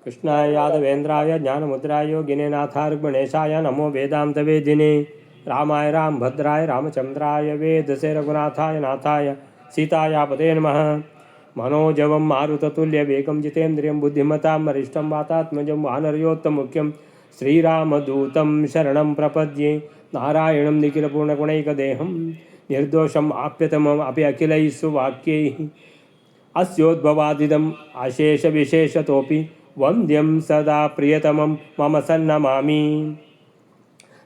कृष्णाय यादवेन्द्राय ज्ञानमुद्राय योगिनेनाथार्गणेशाय नमो वेदान्तवेदिने रामाय रामभद्राय रामचन्द्राय वेदसे रघुनाथाय नाथाय सीतायापते नमः। मनोजवं मारुततुल्यवेगं जितेन्द्रियं बुद्धिमतां वरिष्ठं वातात्मजं वानरयोत्तमुख्यं श्रीरामदूतं शरणं प्रपद्ये। नारायणं निखिलपूर्णगुणैकदेहं निर्दोषम् आप्यतमम् अपि अखिलैः सुवाक्यैः अस्योद्भवादिदम् अशेषविशेषतोऽपि वन्द्यं सदा प्रियतमं मम सन्नमामि।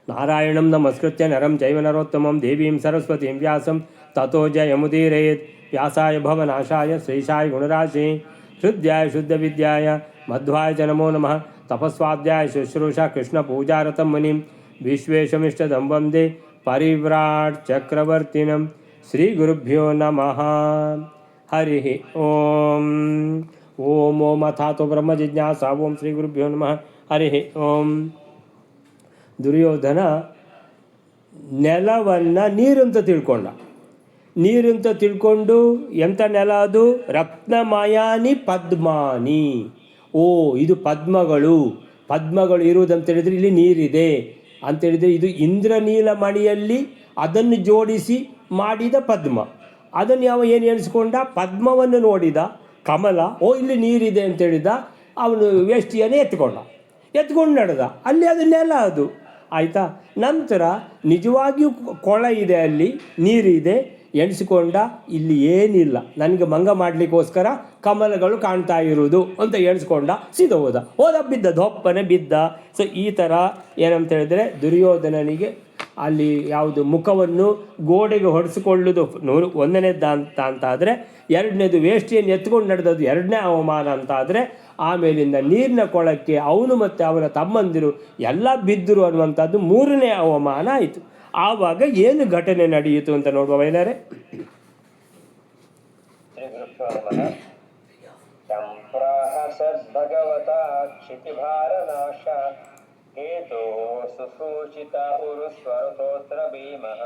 नारायणं नमस्कृत्य नरं चैव नरोत्तमं देवीं सरस्वतीं व्यासं ततो जयमुदीरयेत्। व्यासाय भवनाशाय श्रीशाय गुणराशे हृद्याय शुद्धविद्याय मध्वाय च नमो नमः। तपस्वाध्याय शुश्रूषा कृष्णपूजारतं मुनिं विश्वेशमिष्टदं वन्दे परिव्राट् चक्रवर्तिनं। श्रीगुरुभ्यो नमः। हरिः ओम ओम ओम अथातो ब्रह्म जिज्ञासा। ओम श्री गुरुभ्यो नमः। हरिः ओम. ದುರ್ಯೋಧನ ನೆಲವನ್ನು ನೀರಂತ ತಿಳ್ಕೊಂಡ. ನೀರಂತ ತಿಳ್ಕೊಂಡು ಎಂಥ ನೆಲ ಅದು? ರತ್ನಮಯಾನಿ ಪದ್ಮಾನಿ. ಓ, ಇದು ಪದ್ಮಗಳು ಇರುವುದಂತೇಳಿದರೆ ಇಲ್ಲಿ ನೀರಿದೆ ಅಂತೇಳಿದರೆ ಇದು ಇಂದ್ರನೀಲಮಣಿಯಲ್ಲಿ ಅದನ್ನು ಜೋಡಿಸಿ ಮಾಡಿದ ಪದ್ಮ. ಅದನ್ನು ಏನು ಎಣಿಸ್ಕೊಂಡ? ಪದ್ಮವನ್ನು ನೋಡಿದ, ಕಮಲ, ಓ ಇಲ್ಲಿ ನೀರಿದೆ ಅಂತೇಳಿದ. ಅವನು ವೇಷ್ಟಿಯನ್ನು ಎತ್ಕೊಂಡು ನಡೆದ. ಅಲ್ಲಿ ಅದು ನೆಲ ಅದು, ಆಯಿತಾ. ನಂತರ ನಿಜವಾಗಿಯೂ ಕೊಳ ಇದೆ, ಅಲ್ಲಿ ನೀರಿದೆ, ಎಣಿಸ್ಕೊಂಡ ಇಲ್ಲಿ ಏನಿಲ್ಲ, ನನಗೆ ಮಂಗ ಮಾಡಲಿಕ್ಕೋಸ್ಕರ ಕಮಲಗಳು ಕಾಣ್ತಾ ಇರುವುದು ಅಂತ ಎಣಿಸ್ಕೊಂಡ. ಸೀದಾ ಹೋದ ಬಿದ್ದ, ದೊಪ್ಪನೆ ಬಿದ್ದ. ಸೊ ಈ ಥರ ಏನಂತ ಹೇಳಿದ್ರೆ ದುರ್ಯೋಧನನಿಗೆ ಅಲ್ಲಿ ಯಾವುದು ಮುಖವನ್ನು ಗೋಡೆಗೆ ಹೊಡೆಸಿಕೊಳ್ಳೋದು ಒಂದನೇದ್ದು ಅಂತಾದರೆ, ಎರಡನೇದು ವೇಷ್ಟಿಯನ್ನು ಎತ್ಕೊಂಡು ನಡೆದದ್ದು ಎರಡನೇ ಅವಮಾನ ಅಂತಾದರೆ, ಆಮೇಲಿಂದ ನೀರಿನ ಕೊಳಕ್ಕೆ ಅವನು ಮತ್ತು ಅವರ ತಮ್ಮಂದಿರು ಎಲ್ಲ ಬಿದ್ದರು ಅನ್ನುವಂಥದ್ದು ಮೂರನೇ ಅವಮಾನ ಆಯಿತು. ಆವಾಗ ಏನು ಘಟನೆ ನಡೆಯಿತು ಅಂತ ನೋಡುವ ವೈನರೇ. हेतो सुसूचित उरुस्वरतोत्र भीमः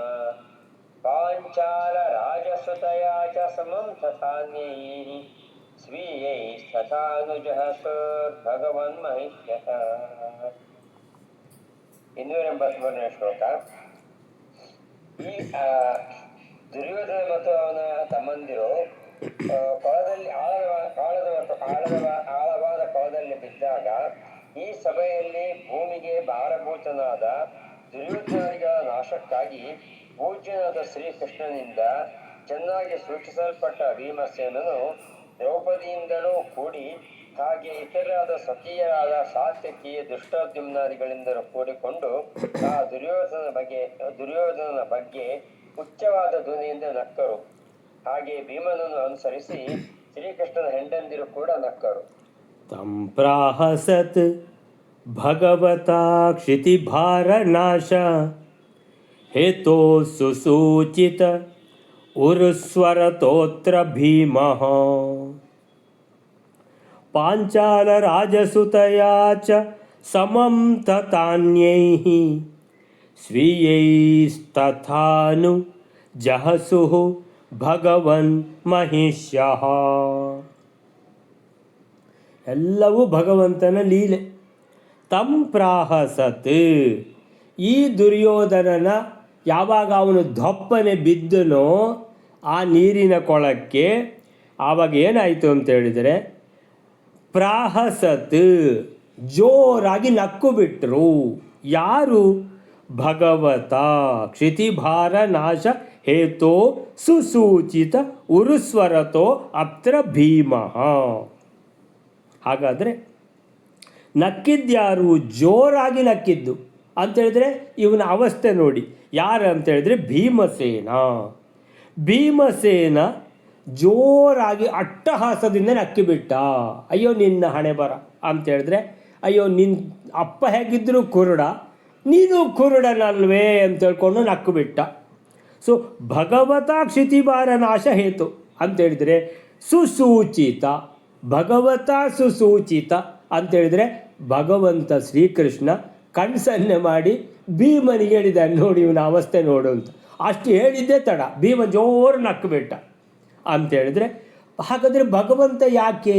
पाञ्चाल राजसुतया च समं तथान्यैः स्वीयैस्तथानुजः भगवन्महिष्यः. 283ನೇ ಶ್ಲೋಕ. ಈ ದುರ್ಯೋಧನ ಮತ್ತು ಅವನ ತಮ್ಮಂದಿರು ಕೊಳದಲ್ಲಿ ಆಳವಾದ ಕೊಳದಲ್ಲಿ ಬಿದ್ದಾಗ ಈ ಸಭೆಯಲ್ಲಿ ಭೂಮಿಗೆ ಭಾರಭೂತನಾದ ದುರ್ಯೋಧನಗಳ ನಾಶಕ್ಕಾಗಿ ಪೂಜ್ಯನಾದ ಶ್ರೀಕೃಷ್ಣನಿಂದ ಚೆನ್ನಾಗಿ ಸೂಚಿಸಲ್ಪಟ್ಟ ಭೀಮಸೇನನು ದ್ರೌಪದಿಯಿಂದಲೂ ಕೂಡಿ, ಹಾಗೆ ಇತರರಾದ ಸಖಿಯರಾದ ಸಾತ್ಯಕಿ ದುಷ್ಟದ್ಯುಮ್ನಾದಿಗಳಿಂದಲೂ ಕೂಡಿಕೊಂಡು ಆ ದುರ್ಯೋಧನನ ಬಗ್ಗೆ ಉಚ್ಚವಾದ ಧ್ವನಿಯಿಂದ ನಕ್ಕರು. ಹಾಗೆ ಭೀಮನನ್ನು ಅನುಸರಿಸಿ ಶ್ರೀಕೃಷ್ಣನ ಹೆಂಡಂದಿರು ಕೂಡ ನಕ್ಕರು. तं प्राहसत् भगवता क्षितिभारनाश हेतो सुसूचित उरुस्वरतोत्र भीमः पाञ्चालराजसुतया च समं तथान्यैः स्वीयैस्तथानु जहसुः भगवन् महिष्यः. ಎಲ್ಲವೂ ಭಗವಂತನ ಲೀಲೆ. ತಂ ಪ್ರಾಹಸತ್, ಈ ದುರ್ಯೋಧನನ ಯಾವಾಗ ಅವನು ದೊಪ್ಪನೆ ಬಿದ್ದನೋ ಆ ನೀರಿನ ಕೊಳಕ್ಕೆ, ಆವಾಗ ಏನಾಯಿತು ಅಂತೇಳಿದರೆ ಪ್ರಾಹಸತ್, ಜೋರಾಗಿ ನಕ್ಕು ಬಿಟ್ಟರು. ಯಾರು? ಭಗವತ ಕ್ಷಿತಿಭಾರ ನಾಶ ಹೇತೋ ಸುಸೂಚಿತ ಉರುಸ್ವರತೋ ಅತ್ರ ಭೀಮಃ. ಹಾಗಾದರೆ ನಕ್ಕಿದ್ಯಾರು? ಜೋರಾಗಿ ನಕ್ಕಿದ್ದು ಅಂತೇಳಿದರೆ ಇವನ ಅವಸ್ಥೆ ನೋಡಿ. ಯಾರು ಅಂತೇಳಿದರೆ ಭೀಮಸೇನ ಜೋರಾಗಿ ಅಟ್ಟಹಾಸದಿಂದ ನಕ್ಕಿಬಿಟ್ಟ. ಅಯ್ಯೋ ನಿನ್ನ ಹಣೆ ಬರ ಅಂತೇಳಿದ್ರೆ, ಅಯ್ಯೋ ನಿನ್ನ ಅಪ್ಪ ಹೇಗಿದ್ದರೂ ಕುರುಡ, ನೀನು ಕುರುಡನಲ್ವೇ ಅಂತೇಳ್ಕೊಂಡು ನಕ್ಕಿಬಿಟ್ಟ. ಸೊ ಭಗವತ ಕ್ಷಿತಿಭಾರ ನಾಶ ಹೇತು ಅಂತೇಳಿದರೆ ಸುಸೂಚಿತ, ಭಗವತ ಸುಸೂಚಿತ ಅಂತೇಳಿದರೆ ಭಗವಂತ ಶ್ರೀಕೃಷ್ಣ ಕಣ್ಸನ್ನೆ ಮಾಡಿ ಭೀಮನಿಗೆ ಹೇಳಿದ, ನೋಡಿ ಇವನ ಅವಸ್ಥೆ ನೋಡು ಅಂತ. ಅಷ್ಟು ಹೇಳಿದ್ದೇ ತಡ, ಭೀಮ ಜೋರು ನಕ್ಕುಬಿಟ್ಟ ಅಂತೇಳಿದರೆ, ಹಾಗಾದರೆ ಭಗವಂತ ಯಾಕೆ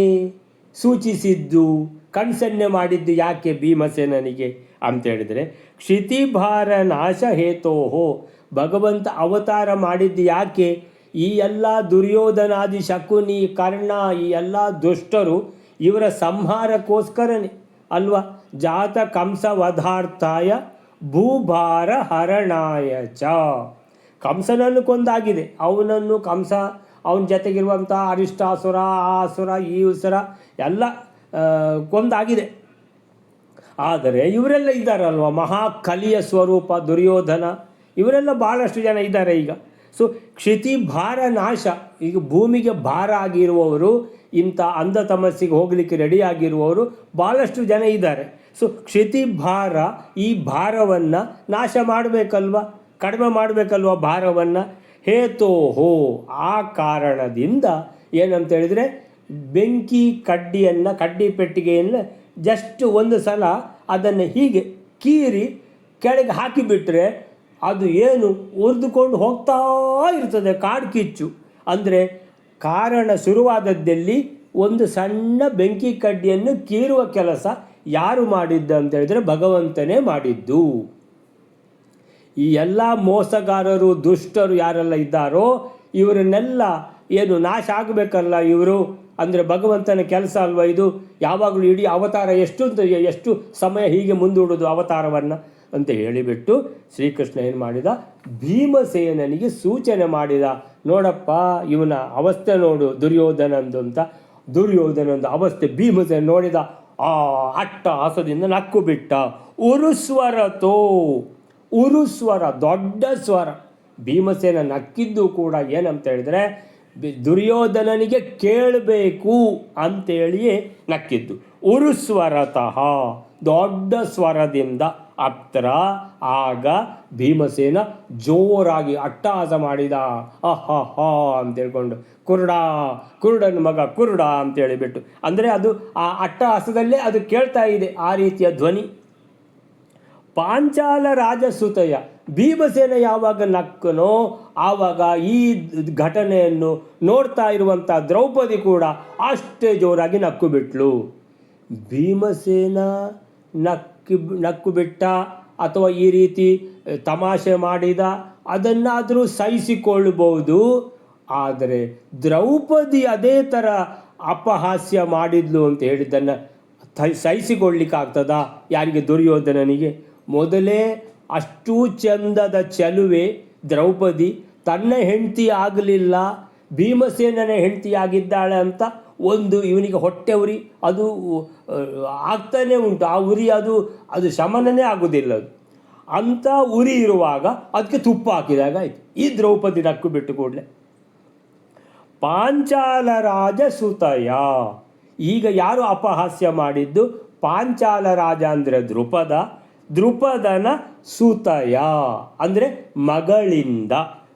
ಸೂಚಿಸಿದ್ದು, ಕಣ್ಸನ್ನೆ ಮಾಡಿದ್ದು ಯಾಕೆ ಭೀಮಸೇನನಿಗೆ ಅಂತೇಳಿದರೆ, ಕ್ಷಿತಿಭಾರ ನಾಶ ಹೇತೋಹೋ, ಭಗವಂತ ಅವತಾರ ಮಾಡಿದ್ದು ಯಾಕೆ? ಈ ಎಲ್ಲ ದುರ್ಯೋಧನಾದಿ ಶಕುನಿ ಕರ್ಣ ಈ ಎಲ್ಲ ದುಷ್ಟರು ಇವರ ಸಂಹಾರಕ್ಕೋಸ್ಕರನೇ ಅಲ್ವಾ. ಜಾತ ಕಂಸ ವಧಾರ್ಥಾಯ ಭೂಭಾರ ಹರಣಾಯ ಚ. ಕಂಸನನ್ನು ಕೊಂದಾಗಿದೆ, ಅವನನ್ನು ಕಂಸ ಅವನ ಜೊತೆಗಿರುವಂಥ ಅರಿಷ್ಟಾಸುರ ಆ ಅಸುರ ಈ ಉಸುರ ಎಲ್ಲ ಕೊಂದಾಗಿದೆ. ಆದರೆ ಇವರೆಲ್ಲ ಇದ್ದಾರಲ್ವ, ಮಹಾಕಲಿಯ ಸ್ವರೂಪ ದುರ್ಯೋಧನ ಇವರೆಲ್ಲ ಭಾಳಷ್ಟು ಜನ ಇದ್ದಾರೆ ಈಗ. ಸೊ ಕ್ಷಿತಿ ಭಾರ ನಾಶ, ಈಗ ಭೂಮಿಗೆ ಭಾರ ಆಗಿರುವವರು, ಇಂಥ ಅಂಧ ತಮಸ್ಸಿಗೆ ಹೋಗಲಿಕ್ಕೆ ರೆಡಿಯಾಗಿರುವವರು ಭಾಳಷ್ಟು ಜನ ಇದ್ದಾರೆ. ಸೊ ಕ್ಷಿತಿ ಭಾರ, ಈ ಭಾರವನ್ನು ನಾಶ ಮಾಡಬೇಕಲ್ವ, ಕಡಿಮೆ ಮಾಡಬೇಕಲ್ವ ಭಾರವನ್ನು. ಹೇತೋಹೋ, ಆ ಕಾರಣದಿಂದ ಏನಂತ ಹೇಳಿದರೆ, ಬೆಂಕಿ ಕಡ್ಡಿ ಪೆಟ್ಟಿಗೆಯನ್ನು ಜಸ್ಟ್ ಒಂದು ಸಲ ಅದನ್ನು ಹೀಗೆ ಕೀರಿ ಕೆಳಗೆ ಹಾಕಿಬಿಟ್ರೆ ಅದು ಏನು ಉರಿದುಕೊಂಡು ಹೋಗ್ತಾ ಇರ್ತದೆ, ಕಾಡು ಕಿಚ್ಚು. ಅಂದರೆ ಕಾರಣ ಶುರುವಾದದ್ದಲ್ಲಿ ಒಂದು ಸಣ್ಣ ಬೆಂಕಿ ಕಡ್ಡಿಯನ್ನು ಕೀರುವ ಕೆಲಸ ಯಾರು ಮಾಡಿದ್ದು ಅಂತ ಹೇಳಿದರೆ ಭಗವಂತನೇ ಮಾಡಿದ್ದು. ಈ ಎಲ್ಲ ಮೋಸಗಾರರು ದುಷ್ಟರು ಯಾರೆಲ್ಲ ಇದ್ದಾರೋ ಇವರನ್ನೆಲ್ಲ ಏನು ನಾಶ ಆಗಬೇಕಲ್ಲ ಇವರು, ಅಂದರೆ ಭಗವಂತನ ಕೆಲಸ ಅಲ್ವ ಇದು. ಯಾವಾಗಲೂ ಇಡೀ ಅವತಾರ ಎಷ್ಟು ಸಮಯ ಹೀಗೆ ಮುಂದೂಡೋದು ಅವತಾರವನ್ನು ಅಂತ ಹೇಳಿಬಿಟ್ಟು ಶ್ರೀಕೃಷ್ಣ ಏನು ಮಾಡಿದ, ಭೀಮಸೇನನಿಗೆ ಸೂಚನೆ ಮಾಡಿದ. ನೋಡಪ್ಪ ಇವನ ಅವಸ್ಥೆ ನೋಡು ದುರ್ಯೋಧನಂದು ಅಂತ. ದುರ್ಯೋಧನಂದು ಅವಸ್ಥೆ ಭೀಮಸೇನ ನೋಡಿದ, ಆ ಅಟ್ಟಹಾಸದಿಂದ ನಕ್ಕು ಬಿಟ್ಟ. ಉರುಸ್ವರತೋ, ಉರುಸ್ವರ ದೊಡ್ಡ ಸ್ವರ. ಭೀಮಸೇನ ನಕ್ಕಿದ್ದು ಕೂಡ ಏನಂತ ಹೇಳಿದರೆ ದುರ್ಯೋಧನನಿಗೆ ಕೇಳಬೇಕು ಅಂತೇಳಿಯೇ ನಕ್ಕಿದ್ದು. ಉರುಸ್ವರತಃ, ದೊಡ್ಡ ಸ್ವರದಿಂದ. ಅತ್ರ ಆಗ ಭೀಮಸೇನ ಜೋರಾಗಿ ಅಟ್ಟಹಾಸ ಮಾಡಿದ. ಅಹಹಾ ಅಂತ ಹೇಳ್ಕೊಂಡು, ಕುರುಡನ ಮಗ ಕುರುಡ ಅಂತೇಳಿಬಿಟ್ಟು, ಅಂದರೆ ಅದು ಆ ಅಟ್ಟಹಾಸದಲ್ಲೇ ಅದು ಕೇಳ್ತಾ ಇದೆ, ಆ ರೀತಿಯ ಧ್ವನಿ. ಪಾಂಚಾಲ ರಾಜಸುತಯ, ಭೀಮಸೇನ ಯಾವಾಗ ನಕ್ಕನೋ ಆವಾಗ ಈ ಘಟನೆಯನ್ನು ನೋಡ್ತಾ ಇರುವಂಥ ದ್ರೌಪದಿ ಕೂಡ ಅಷ್ಟೇ ಜೋರಾಗಿ ನಕ್ಕು ಬಿಟ್ಲು. ಭೀಮಸೇನ ನಕ್ಕು ಬಿಟ್ಟ ಅಥವಾ ಈ ರೀತಿ ತಮಾಷೆ ಮಾಡಿದ ಅದನ್ನಾದರೂ ಸಹಿಸಿಕೊಳ್ಳಬಹುದು. ಆದರೆ ದ್ರೌಪದಿ ಅದೇ ಥರ ಅಪಹಾಸ್ಯ ಮಾಡಿದ್ಲು ಅಂತ ಹೇಳಿದ್ದನ್ನು ಸಹಿಸಿಕೊಳ್ಳಿಕ್ಕಾಗ್ತದಾ ಯಾರಿಗೆ? ದುರ್ಯೋಧನನಿಗೆ. ಮೊದಲೇ ಅಷ್ಟೂ ಚಂದದ ಚೆಲುವೆ ದ್ರೌಪದಿ ತನ್ನ ಹೆಂಡತಿ ಆಗಲಿಲ್ಲ, ಭೀಮಸೇನನ ಹೆಂಡತಿಯಾಗಿದ್ದಾಳೆ ಅಂತ ಒಂದು ಇವನಿಗೆ ಹೊಟ್ಟೆ ಉರಿ ಅದು ಆಗ್ತಾನೇ ಉಂಟು. ಆ ಉರಿ ಅದು ಶಮನನೇ ಆಗೋದಿಲ್ಲ. ಅದು ಅಂಥ ಉರಿ ಇರುವಾಗ ಅದಕ್ಕೆ ತುಪ್ಪ ಹಾಕಿದಾಗ ಆಯಿತು. ಈ ದ್ರೌಪದಿ ನಕ್ಕು ಬಿಟ್ಟು ಕೂಡಲೇ ಪಾಂಚಾಲ ರಾಜ ಸುತಯ. ಈಗ ಯಾರು ಅಪಹಾಸ್ಯ ಮಾಡಿದ್ದು? ಪಾಂಚಾಲ ರಾಜ ಅಂದರೆ ದ್ರುಪದನ ಸುತಯ ಅಂದರೆ ಮಗಳಿಂದ.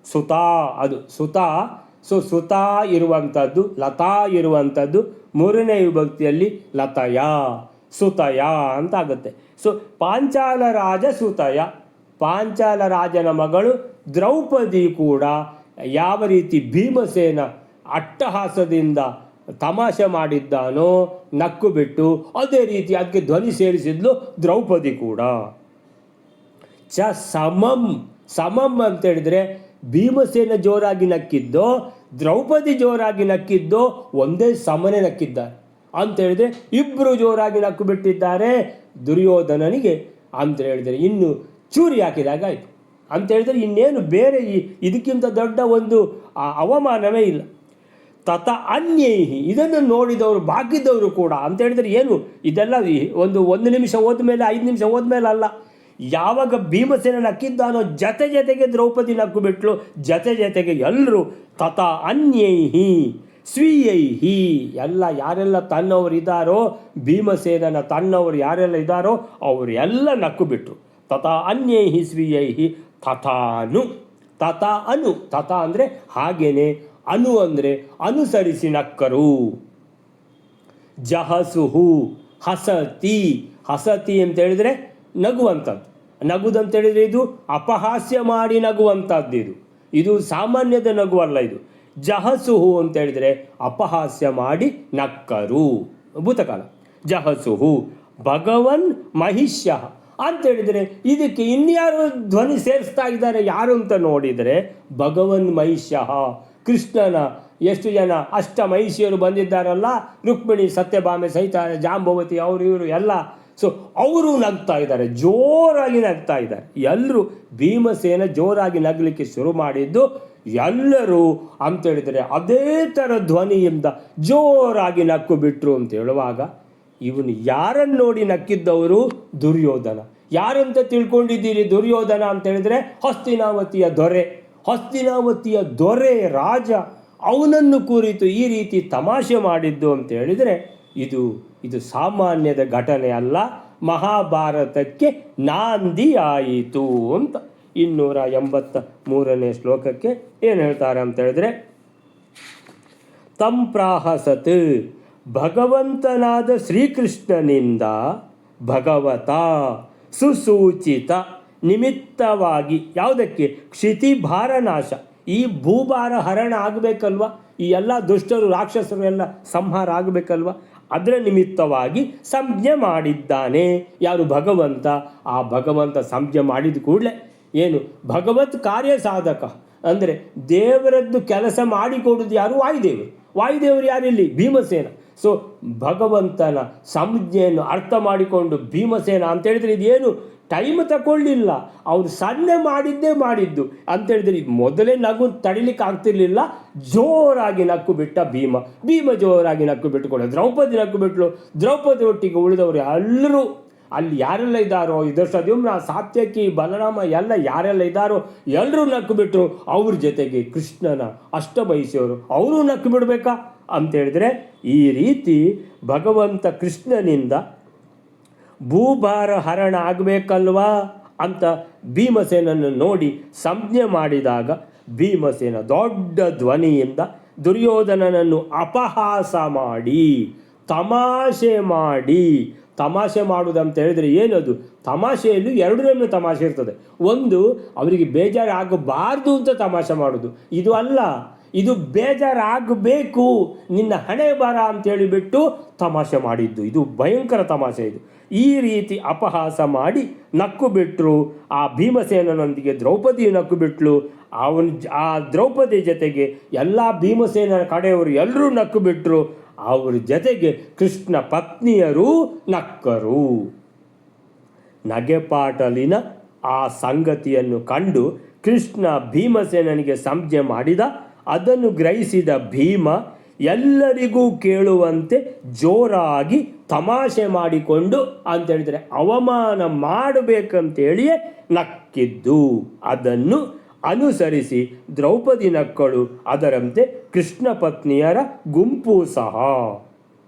ಸುತಾ, ಅದು ಸುತಾ. ಸೊ ಸುತಾ ಇರುವಂಥದ್ದು, ಲತಾ ಇರುವಂಥದ್ದು ಮೂರನೇ ವಿಭಕ್ತಿಯಲ್ಲಿ ಲತಯ, ಸುತಯ ಅಂತ ಆಗುತ್ತೆ. ಸೊ ಪಾಂಚಾಲ ರಾಜ ಸುತಯ, ಪಾಂಚಾಲ ರಾಜನ ಮಗಳು ದ್ರೌಪದಿ ಕೂಡ ಯಾವ ರೀತಿ ಭೀಮಸೇನ ಅಟ್ಟಹಾಸದಿಂದ ತಮಾಷೆ ಮಾಡಿದ್ದಾನೋ ನಕ್ಕು ಬಿಟ್ಟು, ಅದೇ ರೀತಿ ಅದಕ್ಕೆ ಧ್ವನಿ ಸೇರಿಸಿದ್ಲು ದ್ರೌಪದಿ ಕೂಡ. ಸಮಂ ಅಂತ ಹೇಳಿದರೆ ಭೀಮಸೇನ ಜೋರಾಗಿ ನಕ್ಕಿದ್ದೋ ದ್ರೌಪದಿ ಜೋರಾಗಿ ನಕ್ಕಿದ್ದೋ ಒಂದೇ ಸಮನೆ ನಕ್ಕಿದ್ದಾರೆ ಅಂತ ಹೇಳಿದರೆ ಇಬ್ಬರು ಜೋರಾಗಿ ನಕ್ಕು ಬಿಟ್ಟಿದ್ದಾರೆ ದುರ್ಯೋಧನನಿಗೆ ಅಂತ ಹೇಳಿದರೆ ಇನ್ನು ಚೂರಿ ಹಾಕಿದಾಗ ಆಯಿತು ಅಂತ ಹೇಳಿದರೆ ಇನ್ನೇನು ಬೇರೆ ಇದಕ್ಕಿಂತ ದೊಡ್ಡ ಒಂದು ಅವಮಾನವೇ ಇಲ್ಲ. ತತ ಅನ್ಯೈಹಿ, ಇದನ್ನು ನೋಡಿದವರು ಬಾಕಿದ್ದವರು ಕೂಡ ಅಂತ ಹೇಳಿದರೆ ಏನು ಇದೆಲ್ಲ ಒಂದು ನಿಮಿಷ ಹೋದ್ಮೇಲೆ 5 ನಿಮಿಷ ಹೋದ್ಮೇಲೆ ಅಲ್ಲ. ಯಾವಾಗ ಭೀಮಸೇನ ನಕ್ಕಿದ್ದಾನೋ ಜೊತೆಗೆ ದ್ರೌಪದಿ ನಕ್ಕು ಬಿಟ್ಲು, ಜೊತೆಗೆ ಎಲ್ಲರೂ. ತತ ಅನ್ಯೈಹಿ ಸ್ವೀಯೈಹಿ, ಎಲ್ಲ ಯಾರೆಲ್ಲ ತನ್ನವರಿದ್ದಾರೋ ಭೀಮಸೇನನ ತನ್ನವರು ಯಾರೆಲ್ಲ ಇದ್ದಾರೋ ಅವರು ಎಲ್ಲ ನಕ್ಕು ಬಿಟ್ಟರು. ತತ ಅನ್ಯೈಹಿ ಸ್ವೀಯೈಹಿ ತಥಾನು. ತಥ ಅಂದರೆ ಹಾಗೇನೆ, ಅನು ಅಂದರೆ ಅನುಸರಿಸಿ ನಕ್ಕರು. ಜಹಸುಹು ಹಸತಿ ಅಂತ ಹೇಳಿದರೆ ನಗುವಂಥದ್ದು. ನಗುದಂತೇಳಿದರೆ ಇದು ಅಪಹಾಸ್ಯ ಮಾಡಿ ನಗುವಂಥದ್ದು. ಇದು ಸಾಮಾನ್ಯದ ನಗುವಲ್ಲ. ಇದು ಜಹಸುಹು ಅಂತ ಹೇಳಿದರೆ ಅಪಹಾಸ್ಯ ಮಾಡಿ ನಕ್ಕರು, ಭೂತಕಾಲ. ಜಹಸುಹು ಭಗವನ್ ಮಹಿಷ್ಯ ಅಂತೇಳಿದರೆ ಇದಕ್ಕೆ ಇನ್ಯಾರು ಧ್ವನಿ ಸೇರಿಸ್ತಾ ಇದ್ದಾರೆ ಯಾರು ಅಂತ ನೋಡಿದರೆ ಭಗವನ್ ಮಹಿಷ್ಯ ಕೃಷ್ಣನ ಎಷ್ಟು ಜನ ಅಷ್ಟ ಮಹಿಷಿಯರು ಬಂದಿದ್ದಾರಲ್ಲ, ರುಕ್ಮಿಣಿ ಸತ್ಯಭಾಮೆ ಸಹಿತ ಜಾಂಬವತಿ ಅವರು ಇವರು ಎಲ್ಲ. ಸೊ ಅವರು ನಗ್ತಾ ಇದ್ದಾರೆ, ಜೋರಾಗಿ ನಗ್ತಾ ಇದ್ದಾರೆ ಎಲ್ಲರೂ. ಭೀಮಸೇನ ಜೋರಾಗಿ ನಗಲಿಕ್ಕೆ ಶುರು ಮಾಡಿದ್ದು ಎಲ್ಲರೂ ಅಂತೇಳಿದರೆ ಅದೇ ಥರ ಧ್ವನಿಯಿಂದ ಜೋರಾಗಿ ನಕ್ಕು ಬಿಟ್ರು ಅಂತ ಹೇಳುವಾಗ ಇವನು ಯಾರನ್ನು ನೋಡಿ ನಕ್ಕಿದ್ದವರು? ದುರ್ಯೋಧನ. ಯಾರಂತ ತಿಳ್ಕೊಂಡಿದ್ದೀರಿ ದುರ್ಯೋಧನ ಅಂತ ಹೇಳಿದರೆ ಹಸ್ತಿನಾವತಿಯ ದೊರೆ. ಹಸ್ತಿನಾವತಿಯ ದೊರೆ ರಾಜ, ಅವನನ್ನು ಕುರಿತು ಈ ರೀತಿ ತಮಾಷೆ ಮಾಡಿದ್ದು ಅಂತ ಹೇಳಿದರೆ ಇದು ಸಾಮಾನ್ಯದ ಘಟನೆ ಅಲ್ಲ, ಮಹಾಭಾರತಕ್ಕೆ ನಾಂದಿ ಆಯಿತು ಅಂತ 283ನೇ ಶ್ಲೋಕಕ್ಕೆ ಏನು ಹೇಳ್ತಾರೆ ಅಂತ ಹೇಳಿದ್ರೆ, ತಂಪ್ರಾಹಸತ್ ಭಗವಂತನಾದ ಶ್ರೀಕೃಷ್ಣನಿಂದ ಭಗವತ ಸುಸೂಚಿತ ನಿಮಿತ್ತವಾಗಿ ಯಾವುದಕ್ಕೆ? ಕ್ಷಿತಿಭಾರ ನಾಶ, ಈ ಭೂಭಾರ ಹರಣ ಆಗಬೇಕಲ್ವ, ಈ ಎಲ್ಲ ದುಷ್ಟರು ರಾಕ್ಷಸರು ಎಲ್ಲ ಸಂಹಾರ ಆಗಬೇಕಲ್ವ, ಅದರ ನಿಮಿತ್ತವಾಗಿ ಸಂಜ್ಞೆ ಮಾಡಿದ್ದಾನೆ. ಯಾರು? ಭಗವಂತ. ಆ ಭಗವಂತ ಸಂಜ್ಞೆ ಮಾಡಿದ ಕೂಡಲೇ ಏನು? ಭಗವತ್ ಕಾರ್ಯ ಸಾಧಕ ಅಂದರೆ ದೇವರದ್ದು ಕೆಲಸ ಮಾಡಿಕೊಡುವುದು ಯಾರು? ವಾಯುದೇವರು. ವಾಯುದೇವರು ಯಾರಿಲ್ಲಿ? ಭೀಮಸೇನ. ಸೊ ಭಗವಂತನ ಸಂಜ್ಞೆಯನ್ನು ಅರ್ಥ ಮಾಡಿಕೊಂಡು ಭೀಮಸೇನ ಅಂತೇಳಿದರೆ ಇದೇನು ಟೈಮ್ ತಗೊಳ್ಳಿಲ್ಲ, ಅವರು ಸನ್ನೆ ಮಾಡಿದ್ದು ಅಂತೇಳಿದರೆ ಇದು ಮೊದಲೇ ನಗು ತಡಿಲಿಕ್ಕೆ ಆಗ್ತಿರ್ಲಿಲ್ಲ, ಜೋರಾಗಿ ನಕ್ಕು ಬಿಟ್ಟ ಭೀಮ ಜೋರಾಗಿ ನಕ್ಕು ಬಿಟ್ಟುಕೊಂಡು ದ್ರೌಪದಿ ನಕ್ಕು ಬಿಟ್ಟಳು. ದ್ರೌಪದಿ ಒಟ್ಟಿಗೆ ಉಳಿದವರು ಎಲ್ಲರೂ ಅಲ್ಲಿ ಯಾರೆಲ್ಲ ಇದ್ದಾರೋ, ಯುಧಿಷ್ಠಿರ, ಸಾತ್ಯಕಿ, ಬಲರಾಮ ಎಲ್ಲ ಯಾರೆಲ್ಲ ಇದ್ದಾರೋ ಎಲ್ಲರೂ ನಕ್ಕು ಬಿಟ್ಟರು. ಅವ್ರ ಜೊತೆಗೆ ಕೃಷ್ಣನ ಅಷ್ಟಮಹಿಷಿಯವರು ಅವರು ನಕ್ಕು ಬಿಡಬೇಕಾ ಅಂತೇಳಿದರೆ ಈ ರೀತಿ ಭಗವಂತ ಕೃಷ್ಣನಿಂದ ಭೂಭಾರ ಹರಣ ಆಗಬೇಕಲ್ವಾ ಅಂತ ಭೀಮಸೇನನ್ನು ನೋಡಿ ಸಂಜ್ಞೆ ಮಾಡಿದಾಗ ಭೀಮಸೇನ ದೊಡ್ಡ ಧ್ವನಿಯಿಂದ ದುರ್ಯೋಧನನನ್ನು ಅಪಹಾಸ ಮಾಡಿ ತಮಾಷೆ ಮಾಡುವುದಂತ ಹೇಳಿದರೆ ಏನದು? ತಮಾಷೆಯಲ್ಲಿ ಎರಡು ತಮಾಷೆ ಇರ್ತದೆ. ಒಂದು ಅವರಿಗೆ ಬೇಜಾರಾಗಬಾರ್ದು ಅಂತ ತಮಾಷೆ ಮಾಡೋದು, ಇದು ಅಲ್ಲ, ಇದು ಬೇಜಾರಾಗಬೇಕು, ನಿನ್ನ ಹಣೆ ಬರ ಅಂತೇಳಿಬಿಟ್ಟು ತಮಾಷೆ ಮಾಡಿದ್ದು, ಇದು ಭಯಂಕರ ತಮಾಷೆ. ಇದು ಈ ರೀತಿ ಅಪಹಾಸ ಮಾಡಿ ನಕ್ಕು ಬಿಟ್ಟರು. ಆ ಭೀಮಸೇನನೊಂದಿಗೆ ದ್ರೌಪದಿಯು ನಕ್ಕು ಬಿಟ್ಲು. ಆ ದ್ರೌಪದಿ ಜೊತೆಗೆ ಎಲ್ಲ ಭೀಮಸೇನನ ಕಡೆಯವರು ಎಲ್ಲರೂ ನಕ್ಕು ಬಿಟ್ಟರು. ಅವ್ರ ಜೊತೆಗೆ ಕೃಷ್ಣ ಪತ್ನಿಯರೂ ನಕ್ಕರು. ನಗೆಪಾಟಲಿನ ಆ ಸಂಗತಿಯನ್ನು ಕಂಡು ಕೃಷ್ಣ ಭೀಮಸೇನನಿಗೆ ಸಂಜ್ಞೆ ಮಾಡಿದ. ಅದನ್ನು ಗ್ರಹಿಸಿದ ಭೀಮ ಎಲ್ಲರಿಗೂ ಕೇಳುವಂತೆ ಜೋರಾಗಿ ತಮಾಷೆ ಮಾಡಿಕೊಂಡು ಅಂತೇಳಿದರೆ ಅವಮಾನ ಮಾಡಬೇಕಂತೇಳಿಯೇ ನಕ್ಕಿದ್ದು. ಅದನ್ನು ಅನುಸರಿಸಿ ದ್ರೌಪದಿ ನಕ್ಕಳು. ಅದರಂತೆ ಕೃಷ್ಣ ಪತ್ನಿಯರ ಗುಂಪು ಸಹ.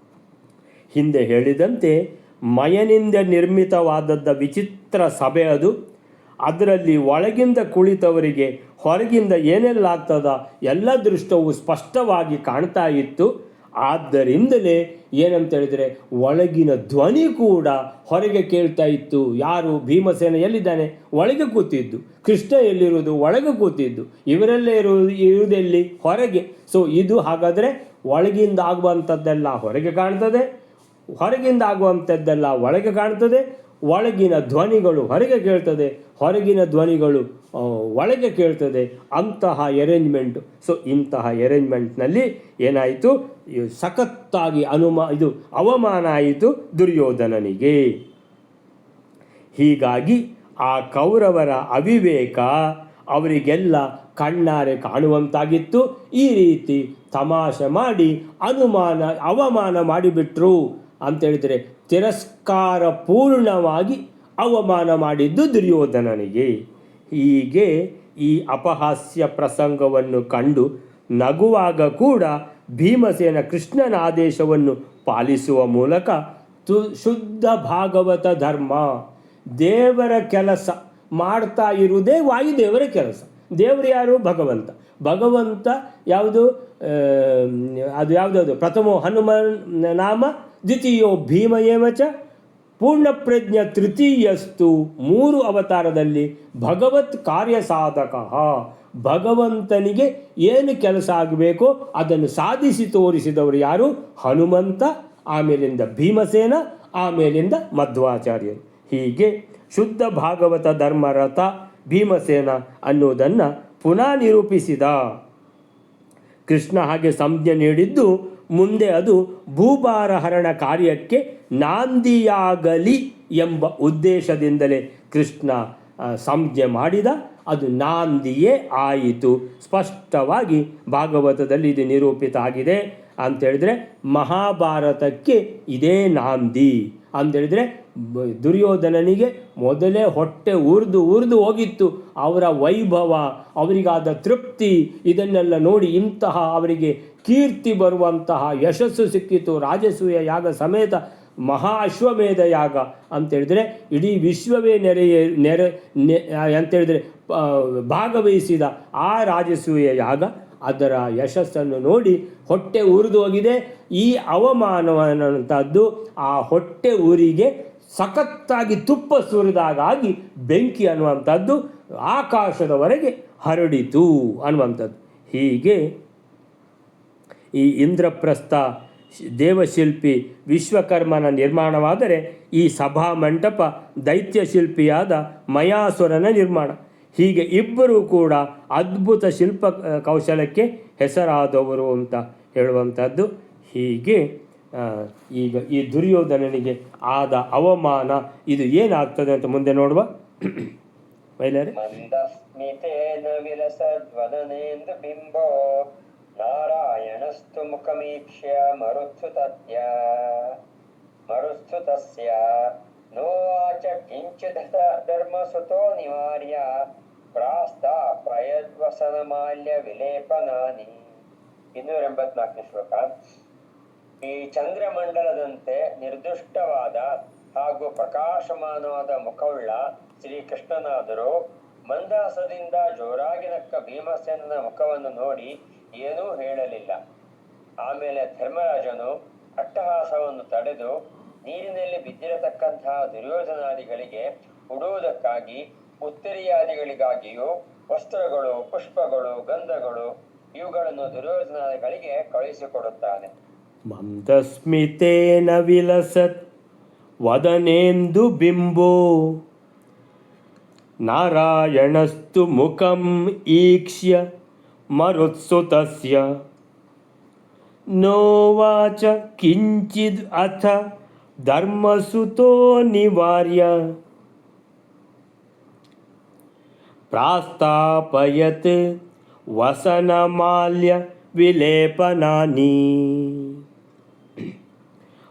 ಹಿಂದೆ ಹೇಳಿದಂತೆ ಮಯನಿಂದ ನಿರ್ಮಿತವಾದದ್ದ ವಿಚಿತ್ರ ಸಭೆ ಅದು. ಅದರಲ್ಲಿ ಒಳಗಿಂದ ಕುಳಿತವರಿಗೆ ಹೊರಗಿಂದ ಏನೆಲ್ಲ ಆಗ್ತದ ಎಲ್ಲ ದೃಷ್ಟವು ಸ್ಪಷ್ಟವಾಗಿ ಕಾಣ್ತಾ ಇತ್ತು. ಆದ್ದರಿಂದಲೇ ಏನಂತೇಳಿದರೆ ಒಳಗಿನ ಧ್ವನಿ ಕೂಡ ಹೊರಗೆ ಕೇಳ್ತಾ ಇತ್ತು. ಯಾರು? ಭೀಮಸೇನ ಎಲ್ಲಿದ್ದಾನೆ? ಒಳಗೆ ಕೂತಿದ್ದು. ಕೃಷ್ಣ ಎಲ್ಲಿರುವುದು? ಒಳಗೆ ಕೂತಿದ್ದು. ಇವರೆಲ್ಲ ಇರುವುದೆಲ್ಲಿ? ಹೊರಗೆ. ಸೊ ಇದು ಹಾಗಾದರೆ ಒಳಗಿಂದ ಆಗುವಂಥದ್ದೆಲ್ಲ ಹೊರಗೆ ಕಾಣ್ತದೆ, ಹೊರಗಿಂದ ಆಗುವಂಥದ್ದೆಲ್ಲ ಒಳಗೆ ಕಾಣ್ತದೆ. ಒಳಗಿನ ಧ್ವನಿಗಳು ಹೊರಗೆ ಕೇಳ್ತದೆ, ಹೊರಗಿನ ಧ್ವನಿಗಳು ಒಳಗೆ ಕೇಳ್ತದೆ. ಅಂತಹ ಅರೇಂಜ್ಮೆಂಟು. ಸೊ ಇಂತಹ ಅರೇಂಜ್ಮೆಂಟ್ನಲ್ಲಿ ಏನಾಯಿತು? ಸಖತ್ತಾಗಿ ಅವಮಾನ ಆಯಿತು ದುರ್ಯೋಧನನಿಗೆ. ಹೀಗಾಗಿ ಆ ಕೌರವರ ಅವಿವೇಕ ಅವರಿಗೆಲ್ಲ ಕಣ್ಣಾರೆ ಕಾಣುವಂತಾಗಿತ್ತು. ಈ ರೀತಿ ತಮಾಷೆ ಮಾಡಿ ಅವಮಾನ ಮಾಡಿಬಿಟ್ರು ಅಂತೇಳಿದರೆ ತಿರಸ್ಕಾರ ಪೂರ್ಣವಾಗಿ ಅವಮಾನ ಮಾಡಿದ್ದು ದುರ್ಯೋಧನನಿಗೆ. ಹೀಗೆ ಈ ಅಪಹಾಸ್ಯ ಪ್ರಸಂಗವನ್ನು ಕಂಡು ನಗುವಾಗ ಕೂಡ ಭೀಮಸೇನ ಕೃಷ್ಣನ ಆದೇಶವನ್ನು ಪಾಲಿಸುವ ಮೂಲಕ ಶುದ್ಧ ಭಾಗವತ ಧರ್ಮ, ದೇವರ ಕೆಲಸ ಮಾಡ್ತಾ ಇರುವುದೇ ವಾಯುದೇವರ ಕೆಲಸ. ದೇವರು ಯಾರು? ಭಗವಂತ. ಭಗವಂತ ಯಾವುದು? ಅದು ಯಾವುದಾದ್ರು ಪ್ರಥಮೋ ಹನುಮನ್ ನಾಮ, ದ್ವಿತೀಯೋ ಭೀಮ ಏವಚ, ಪೂರ್ಣಪ್ರಜ್ಞ ತೃತೀಯಸ್ತು. 3 ಅವತಾರದಲ್ಲಿ ಭಗವತ್ ಕಾರ್ಯ ಸಾಧಕ. ಭಗವಂತನಿಗೆ ಏನು ಕೆಲಸ ಆಗಬೇಕೋ ಅದನ್ನು ಸಾಧಿಸಿ ತೋರಿಸಿದವರು ಯಾರು? ಹನುಮಂತ ಆಮೇಲಿಂದ ಭೀಮಸೇನ, ಆಮೇಲಿಂದ ಮಧ್ವಾಚಾರ್ಯರು. ಹೀಗೆ ಶುದ್ಧ ಭಾಗವತ ಧರ್ಮರಥ ಭೀಮಸೇನ ಅನ್ನುವುದನ್ನು ಪುನಃ ನಿರೂಪಿಸಿದ. ಕೃಷ್ಣ ಹಾಗೆ ಸಂಜ್ಞೆ ನೀಡಿದ್ದು ಮುಂದೆ ಅದು ಭೂಭಾರಹರಣ ಕಾರ್ಯಕ್ಕೆ ನಾಂದಿಯಾಗಲಿ ಎಂಬ ಉದ್ದೇಶದಿಂದಲೇ ಕೃಷ್ಣ ಸಂಜ್ಞೆ ಮಾಡಿದ. ಅದು ನಾಂದಿಯೇ ಆಯಿತು. ಸ್ಪಷ್ಟವಾಗಿ ಭಾಗವತದಲ್ಲಿ ಇದು ನಿರೂಪಿತ ಆಗಿದೆ. ಅಂಥೇಳಿದರೆ ಮಹಾಭಾರತಕ್ಕೆ ಇದೇ ನಾಂದಿ. ಅಂಥೇಳಿದರೆ ದುರ್ಯೋಧನನಿಗೆ ಮೊದಲೇ ಹೊಟ್ಟೆ ಉರಿದು ಹೋಗಿತ್ತು. ಅವರ ವೈಭವ, ಅವರಿಗಾದ ತೃಪ್ತಿ, ಇದನ್ನೆಲ್ಲ ನೋಡಿ ಇಂತಹ ಅವರಿಗೆ ಕೀರ್ತಿ ಬರುವಂತಹ ಯಶಸ್ಸು ಸಿಕ್ಕಿತು. ರಾಜಸೂಯ ಯಾಗ ಸಮೇತ ಮಹಾ ಅಶ್ವಮೇಧ ಯಾಗ ಅಂತೇಳಿದರೆ ಇಡೀ ವಿಶ್ವವೇ ಅಂತೇಳಿದರೆ ಭಾಗವಹಿಸಿದ ಆ ರಾಜಸೂಯ ಯಾಗ, ಅದರ ಯಶಸ್ಸನ್ನು ನೋಡಿ ಹೊಟ್ಟೆ ಉರಿದು ಹೋಗಿದೆ. ಈ ಅವಮಾನವನ್ನಂಥದ್ದು ಆ ಹೊಟ್ಟೆ ಊರಿಗೆ ಸಖತ್ತಾಗಿ ತುಪ್ಪ ಸುರಿದಾಗಾಗಿ ಬೆಂಕಿ ಅನ್ನುವಂಥದ್ದು ಆಕಾಶದವರೆಗೆ ಹರಡಿತು ಅನ್ನುವಂಥದ್ದು. ಹೀಗೆ ಈ ಇಂದ್ರಪ್ರಸ್ಥ ದೇವಶಿಲ್ಪಿ ವಿಶ್ವಕರ್ಮನ ನಿರ್ಮಾಣವಾದರೆ, ಈ ಸಭಾಮಂಟಪ ದೈತ್ಯಶಿಲ್ಪಿಯಾದ ಮಯಾಸುರನ ನಿರ್ಮಾಣ. ಹೀಗೆ ಇಬ್ಬರೂ ಕೂಡ ಅದ್ಭುತ ಶಿಲ್ಪ ಕೌಶಲಕ್ಕೆ ಹೆಸರಾದವರು ಅಂತ ಹೇಳುವಂಥದ್ದು. ಹೀಗೆ ಈಗ ಈ ದುರ್ಯೋಧನನಿಗೆ ಆದ ಅವಮಾನ ಇದು ಏನಾಗ್ತದೆ ಅಂತ ಮುಂದೆ ನೋಡುವ. ಮೈಲಾರೆ ಮಂದಸ್ಮಿತೇನ ವಿಲಸದ್ವದನೇಂದು ಬಿಂಬೋ ನಾರಾಯಣಸ್ತು ಮುಖಮೀಕ್ಷ್ಯ ಮರುಸ್ಥುತಸ್ಯ ನೋವಾಚ ಕಿಂಚಿದ ಧರ್ಮಸುತೋ ನಿವಾರ್ಯ ಪ್ರಾಸ್ತ ಪ್ರಯದ್ವಸನಮಾಲ್ಯ ವಿಲೇಪನಾನಿ. 284 ಶ್ಲೋಕ. ಈ ಚಂದ್ರಮಂಡಲದಂತೆ ನಿರ್ದುಷ್ಟವಾದ ಹಾಗೂ ಪ್ರಕಾಶಮಾನವಾದ ಮುಖವುಳ್ಳ ಶ್ರೀಕೃಷ್ಣನಾದರೂ ಮಂದಹಾಸದಿಂದ ಜೋರಾಗಿ ನಕ್ಕ ಭೀಮಸೇನನ ಮುಖವನ್ನು ನೋಡಿ ಏನೂ ಹೇಳಲಿಲ್ಲ. ಆಮೇಲೆ ಧರ್ಮರಾಜನು ಅಟ್ಟಹಾಸವನ್ನು ತಡೆದು ನೀರಿನಲ್ಲಿ ಬಿದ್ದಿರತಕ್ಕಂತಹ ದುರ್ಯೋಧನಾದಿಗಳಿಗೆ ಉಡುವುದಕ್ಕಾಗಿ ಉತ್ತರೀಯಾದಿಗಳಿಗಾಗಿಯೂ ವಸ್ತ್ರಗಳು, ಪುಷ್ಪಗಳು, ಗಂಧಗಳು ಇವುಗಳನ್ನು ದುರ್ಯೋಧನಾದಿಗಳಿಗೆ ಕಳುಹಿಸಿಕೊಡುತ್ತಾನೆ. ಮಂದಸ್ಮಿತೇನ ವಿಲಸತ್ ವದನೇಂದು ಬಿಂಬೋ ನಾರಾಯಣಸ್ತು ಮುಖಂ ಈಕ್ಷ್ಯ ಮರುತ್ಸುತಸ್ಯ ನೋವಾಚ ಕಿಂಚಿದ್ ಅಥ ಧರ್ಮಸುತೋ ನಿವಾರ್ಯ ಪ್ರಾಸ್ತಾಪಯತ್ ವಸನಮಾಲ್ಯ ವಿಲೇಪನಾನಿ.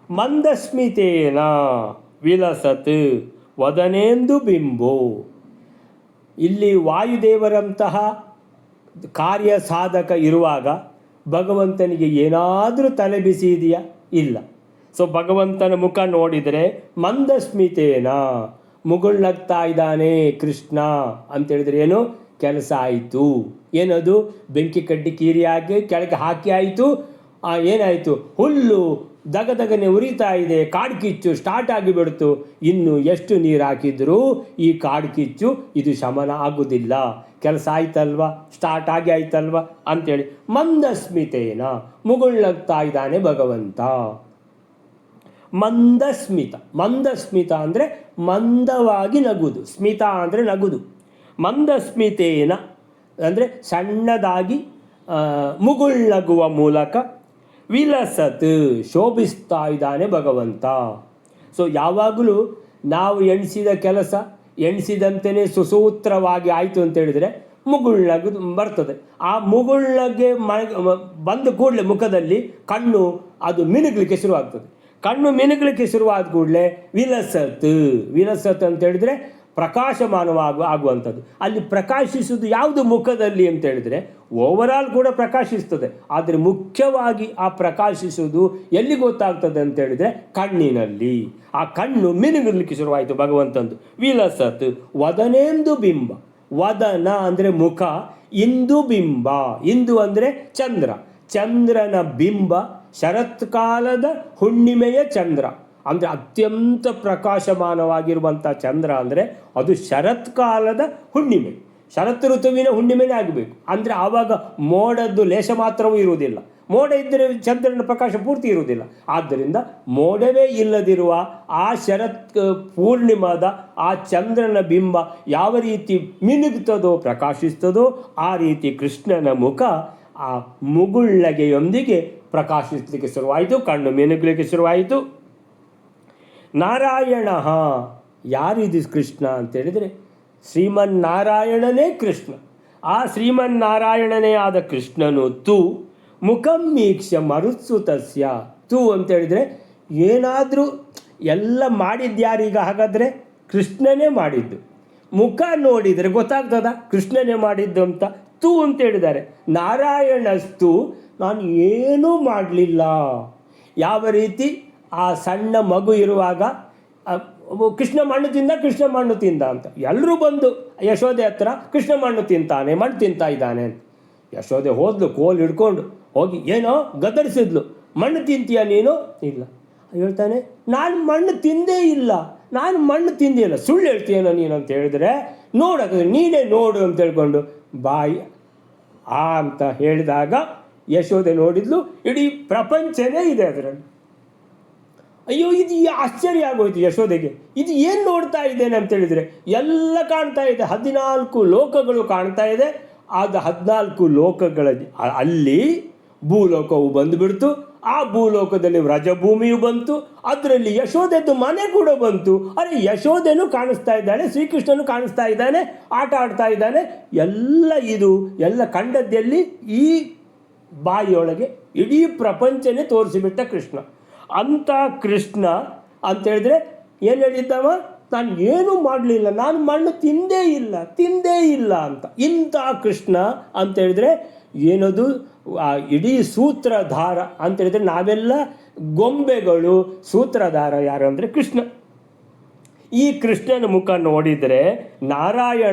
ಮಂದಸ್ಮಿತೇನ ವಿಲಸತ್ ವದನೇಂದು ಬಿಂಬೋ. ಇಲ್ಲಿ ವಾಯುದೇವರಂತಹ ಕಾರ್ಯ ಸಾಧಕ ಇರುವಾಗ ಭಗವಂತನಿಗೆ ಏನಾದರೂ ತಲೆ ಬಿಸಿ ಇದೆಯಾ? ಇಲ್ಲ. ಸೊ ಭಗವಂತನ ಮುಖ ನೋಡಿದರೆ ಮಂದಸ್ಮಿತೇನ ಮುಗುಳ್ನಗ್ತಾ ಇದ್ದಾನೆ ಕೃಷ್ಣ ಅಂತೇಳಿದರೆ ಏನು ಕೆಲಸ ಆಯಿತು. ಏನದು? ಬೆಂಕಿ ಕಡ್ಡಿ ಕೀರಿ ಹಾಕಿ ಕೆಳಗೆ ಹಾಕಿ ಆಯಿತು. ಏನಾಯಿತು? ಹುಲ್ಲು ದಗದಗನೆ ಉರಿತಾ ಇದೆ, ಕಾಡ್ಕಿಚ್ಚು ಸ್ಟಾರ್ಟ್ ಆಗಿಬಿಡ್ತು. ಇನ್ನು ಎಷ್ಟು ನೀರು ಹಾಕಿದರೂ ಈ ಕಾಡ್ಕಿಚ್ಚು ಇದು ಶಮನ ಆಗುವುದಿಲ್ಲ. ಕೆಲಸ ಆಯ್ತಲ್ವ, ಸ್ಟಾರ್ಟ್ ಆಗಿ ಆಯ್ತಲ್ವ ಅಂಥೇಳಿ ಮಂದಸ್ಮಿತೇನ ಮುಗುಳ್ನಗ್ತಾ ಇದ್ದಾನೆ ಭಗವಂತ. ಮಂದಸ್ಮಿತ ಅಂದರೆ ಮಂದವಾಗಿ ನಗುವುದು, ಸ್ಮಿತ ಅಂದರೆ ನಗುವುದು. ಮಂದಸ್ಮಿತೇನ ಅಂದರೆ ಸಣ್ಣದಾಗಿ ಮುಗುಳ್ನಗುವ ಮೂಲಕ ವಿಲಸತ್ ಶೋಭಿಸ್ತಾ ಇದ್ದಾನೆ ಭಗವಂತ. ಸೊ ಯಾವಾಗಲೂ ನಾವು ಎಣಿಸಿದ ಕೆಲಸ ಎಣಿಸಿದಂತೆಯೇ ಸುಸೂತ್ರವಾಗಿ ಆಯಿತು ಅಂತೇಳಿದರೆ ಮುಗುಳ್ನಗು ಬರ್ತದೆ. ಆ ಮುಗುಳ್ನಗೆ ಬಂದ ಕೂಡಲೇ ಮುಖದಲ್ಲಿ ಕಣ್ಣು ಅದು ಮಿನುಗಲಿಕ್ಕೆ ಶುರುವಾಗ್ತದೆ. ಕಣ್ಣು ಮಿನುಗಲಿಕ್ಕೆ ಶುರುವಾದ ಕೂಡಲೇ ವಿಲಸತ್ ಅಂತೇಳಿದರೆ ಆಗುವಂಥದ್ದು. ಅಲ್ಲಿ ಪ್ರಕಾಶಿಸುವುದು ಯಾವುದು ಮುಖದಲ್ಲಿ ಅಂತೇಳಿದರೆ ಓವರಾಲ್ ಕೂಡ ಪ್ರಕಾಶಿಸ್ತದೆ. ಆದರೆ ಮುಖ್ಯವಾಗಿ ಆ ಪ್ರಕಾಶಿಸುವುದು ಎಲ್ಲಿ ಗೊತ್ತಾಗ್ತದೆ ಅಂತೇಳಿದರೆ ಕಣ್ಣಿನಲ್ಲಿ. ಆ ಕಣ್ಣು ಮಿನುಗಲಿಕ್ಕೆ ಶುರುವಾಯಿತು ಭಗವಂತಂದು. ವಿಲಸತ್ ವದನೇಂದು ಬಿಂಬ. ವದನ ಅಂದರೆ ಮುಖ, ಇಂದು ಬಿಂಬ. ಇಂದು ಅಂದರೆ ಚಂದ್ರ. ಚಂದ್ರನ ಬಿಂಬ ಶರತ್ಕಾಲದ ಹುಣ್ಣಿಮೆಯ ಚಂದ್ರ ಅಂದರೆ ಅತ್ಯಂತ ಪ್ರಕಾಶಮಾನವಾಗಿರುವಂಥ ಚಂದ್ರ ಅಂದರೆ ಅದು ಶರತ್ಕಾಲದ ಹುಣ್ಣಿಮೆ, ಶರತ್ ಋತುವಿನ ಹುಣ್ಣಿಮೆನೇ ಆಗಬೇಕು. ಅಂದರೆ ಆವಾಗ ಮೋಡದ್ದು ಲೇಷ ಮಾತ್ರವೂ ಇರುವುದಿಲ್ಲ. ಮೋಡ ಇದ್ದರೆ ಚಂದ್ರನ ಪ್ರಕಾಶ ಪೂರ್ತಿ ಇರುವುದಿಲ್ಲ. ಆದ್ದರಿಂದ ಮೋಡವೇ ಇಲ್ಲದಿರುವ ಆ ಶರತ್ ಪೂರ್ಣಿಮಾದ ಆ ಚಂದ್ರನ ಬಿಂಬ ಯಾವ ರೀತಿ ಮಿನುಗುತ್ತದೋ ಪ್ರಕಾಶಿಸ್ತದೋ ಆ ರೀತಿ ಕೃಷ್ಣನ ಮುಖ ಆ ಮುಗುಳ್ನಗೆಯೊಂದಿಗೆ ಪ್ರಕಾಶಿಸಲಿಕ್ಕೆ ಶುರುವಾಯಿತು, ಕಣ್ಣು ಮಿನುಗಲಿಕ್ಕೆ ಶುರುವಾಯಿತು. ನಾರಾಯಣ, ಯಾರಿದು ಕೃಷ್ಣ ಅಂತೇಳಿದರೆ ಶ್ರೀಮನ್ನಾರಾಯಣನೇ ಕೃಷ್ಣ. ಆ ಶ್ರೀಮನ್ನಾರಾಯಣನೇ ಆದ ಕೃಷ್ಣನು ತು ಮುಖಂ ಮೀಕ್ಷ ಮರುತ್ಸುತಸ್ಯ. ತು ಅಂತೇಳಿದರೆ ಏನಾದರೂ ಎಲ್ಲ ಮಾಡಿದ್ಯಾರೀಗ? ಹಾಗಾದರೆ ಕೃಷ್ಣನೇ ಮಾಡಿದ್ದು. ಮುಖ ನೋಡಿದರೆ ಗೊತ್ತಾಗ್ತದ ಕೃಷ್ಣನೇ ಮಾಡಿದ್ದು ಅಂತ. ತು ಅಂತೇಳಿದ್ದಾರೆ. ನಾರಾಯಣಸ್ತು, ನಾನು ಏನೂ ಮಾಡಲಿಲ್ಲ. ಯಾವ ರೀತಿ ಆ ಸಣ್ಣ ಮಗು ಇರುವಾಗ ಕೃಷ್ಣ ಮಣ್ಣು ತಿಂದ ಅಂತ ಎಲ್ಲರೂ ಬಂದು ಯಶೋದೆ ಹತ್ರ ಕೃಷ್ಣ ಮಣ್ಣು ತಿಂತಾ ಇದ್ದಾನೆ ಅಂತ. ಯಶೋದೆ ಹೋದ್ಲು ಕೋಲು ಹಿಡ್ಕೊಂಡು ಹೋಗಿ ಏನೋ ಗದರಿಸಿದ್ಲು. ಮಣ್ಣು ತಿಂತೀಯ ನೀನು? ಇಲ್ಲ. ಹೇಳ್ತಾನೆ, ನಾನು ಮಣ್ಣು ತಿಂದೇ ಇಲ್ಲ, ನಾನು ಮಣ್ಣು ತಿಂದಿಲ್ಲ. ಸುಳ್ಳು ಹೇಳ್ತೀಯನೋ ನೀನು ಅಂತ ಹೇಳಿದ್ರೆ, ನೋಡಕ್ಕೆ ನೀನೇ ನೋಡು ಅಂತ ಹೇಳ್ಕೊಂಡು ಬಾಯಿ ಅಂತ ಹೇಳಿದಾಗ ಯಶೋದೆ ನೋಡಿದ್ಲು, ಇಡೀ ಪ್ರಪಂಚನೇ ಇದೆ ಅದರಲ್ಲಿ. ಅಯ್ಯೋ, ಇದು ಆಶ್ಚರ್ಯ ಆಗೋಯ್ತು ಯಶೋದೆಗೆ. ಇದು ಏನು ನೋಡ್ತಾ ಇದ್ದೇನೆ ಅಂತೇಳಿದರೆ ಎಲ್ಲ ಕಾಣ್ತಾ ಇದೆ, 14 ಲೋಕಗಳು ಕಾಣ್ತಾ ಇದೆ. ಅದು 14 ಲೋಕಗಳ ಅಲ್ಲಿ ಭೂಲೋಕವು ಬಂದುಬಿಡ್ತು. ಆ ಭೂಲೋಕದಲ್ಲಿ ವ್ರಜಭೂಮಿಯು ಬಂತು, ಅದರಲ್ಲಿ ಯಶೋದೆದ್ದು ಮನೆ ಕೂಡ ಬಂತು. ಅರೆ, ಯಶೋದೆನೂ ಕಾಣಿಸ್ತಾ ಇದ್ದಾಳೆ, ಶ್ರೀಕೃಷ್ಣನು ಕಾಣಿಸ್ತಾ ಇದ್ದಾನೆ, ಆಟ ಆಡ್ತಾ ಇದ್ದಾನೆ. ಎಲ್ಲ ಕಂಡದ್ದಲ್ಲಿ ಈ ಬಾಯಿಯೊಳಗೆ ಇಡೀ ಪ್ರಪಂಚನೇ ತೋರಿಸಿಬಿಟ್ಟ ಕೃಷ್ಣ. ಅಂಥ ಕೃಷ್ಣ ಅಂತೇಳಿದ್ರೆ ಏನು ಹೇಳಿದ್ದವ? ನಾನು ಏನೂ ಮಾಡಲಿಲ್ಲ, ನಾನು ಮಣ್ಣು ತಿಂದೇ ಇಲ್ಲ ಅಂತ. ಇಂಥ ಕೃಷ್ಣ ಅಂತೇಳಿದ್ರೆ ಏನದು? ಇಡೀ ಸೂತ್ರಧಾರ ಅಂತೇಳಿದ್ರೆ ನಾವೆಲ್ಲ ಗೊಂಬೆಗಳು. ಸೂತ್ರಧಾರ ಯಾರು ಅಂದರೆ ಕೃಷ್ಣ. ಈ ಕೃಷ್ಣನ ಮುಖ ನೋಡಿದರೆ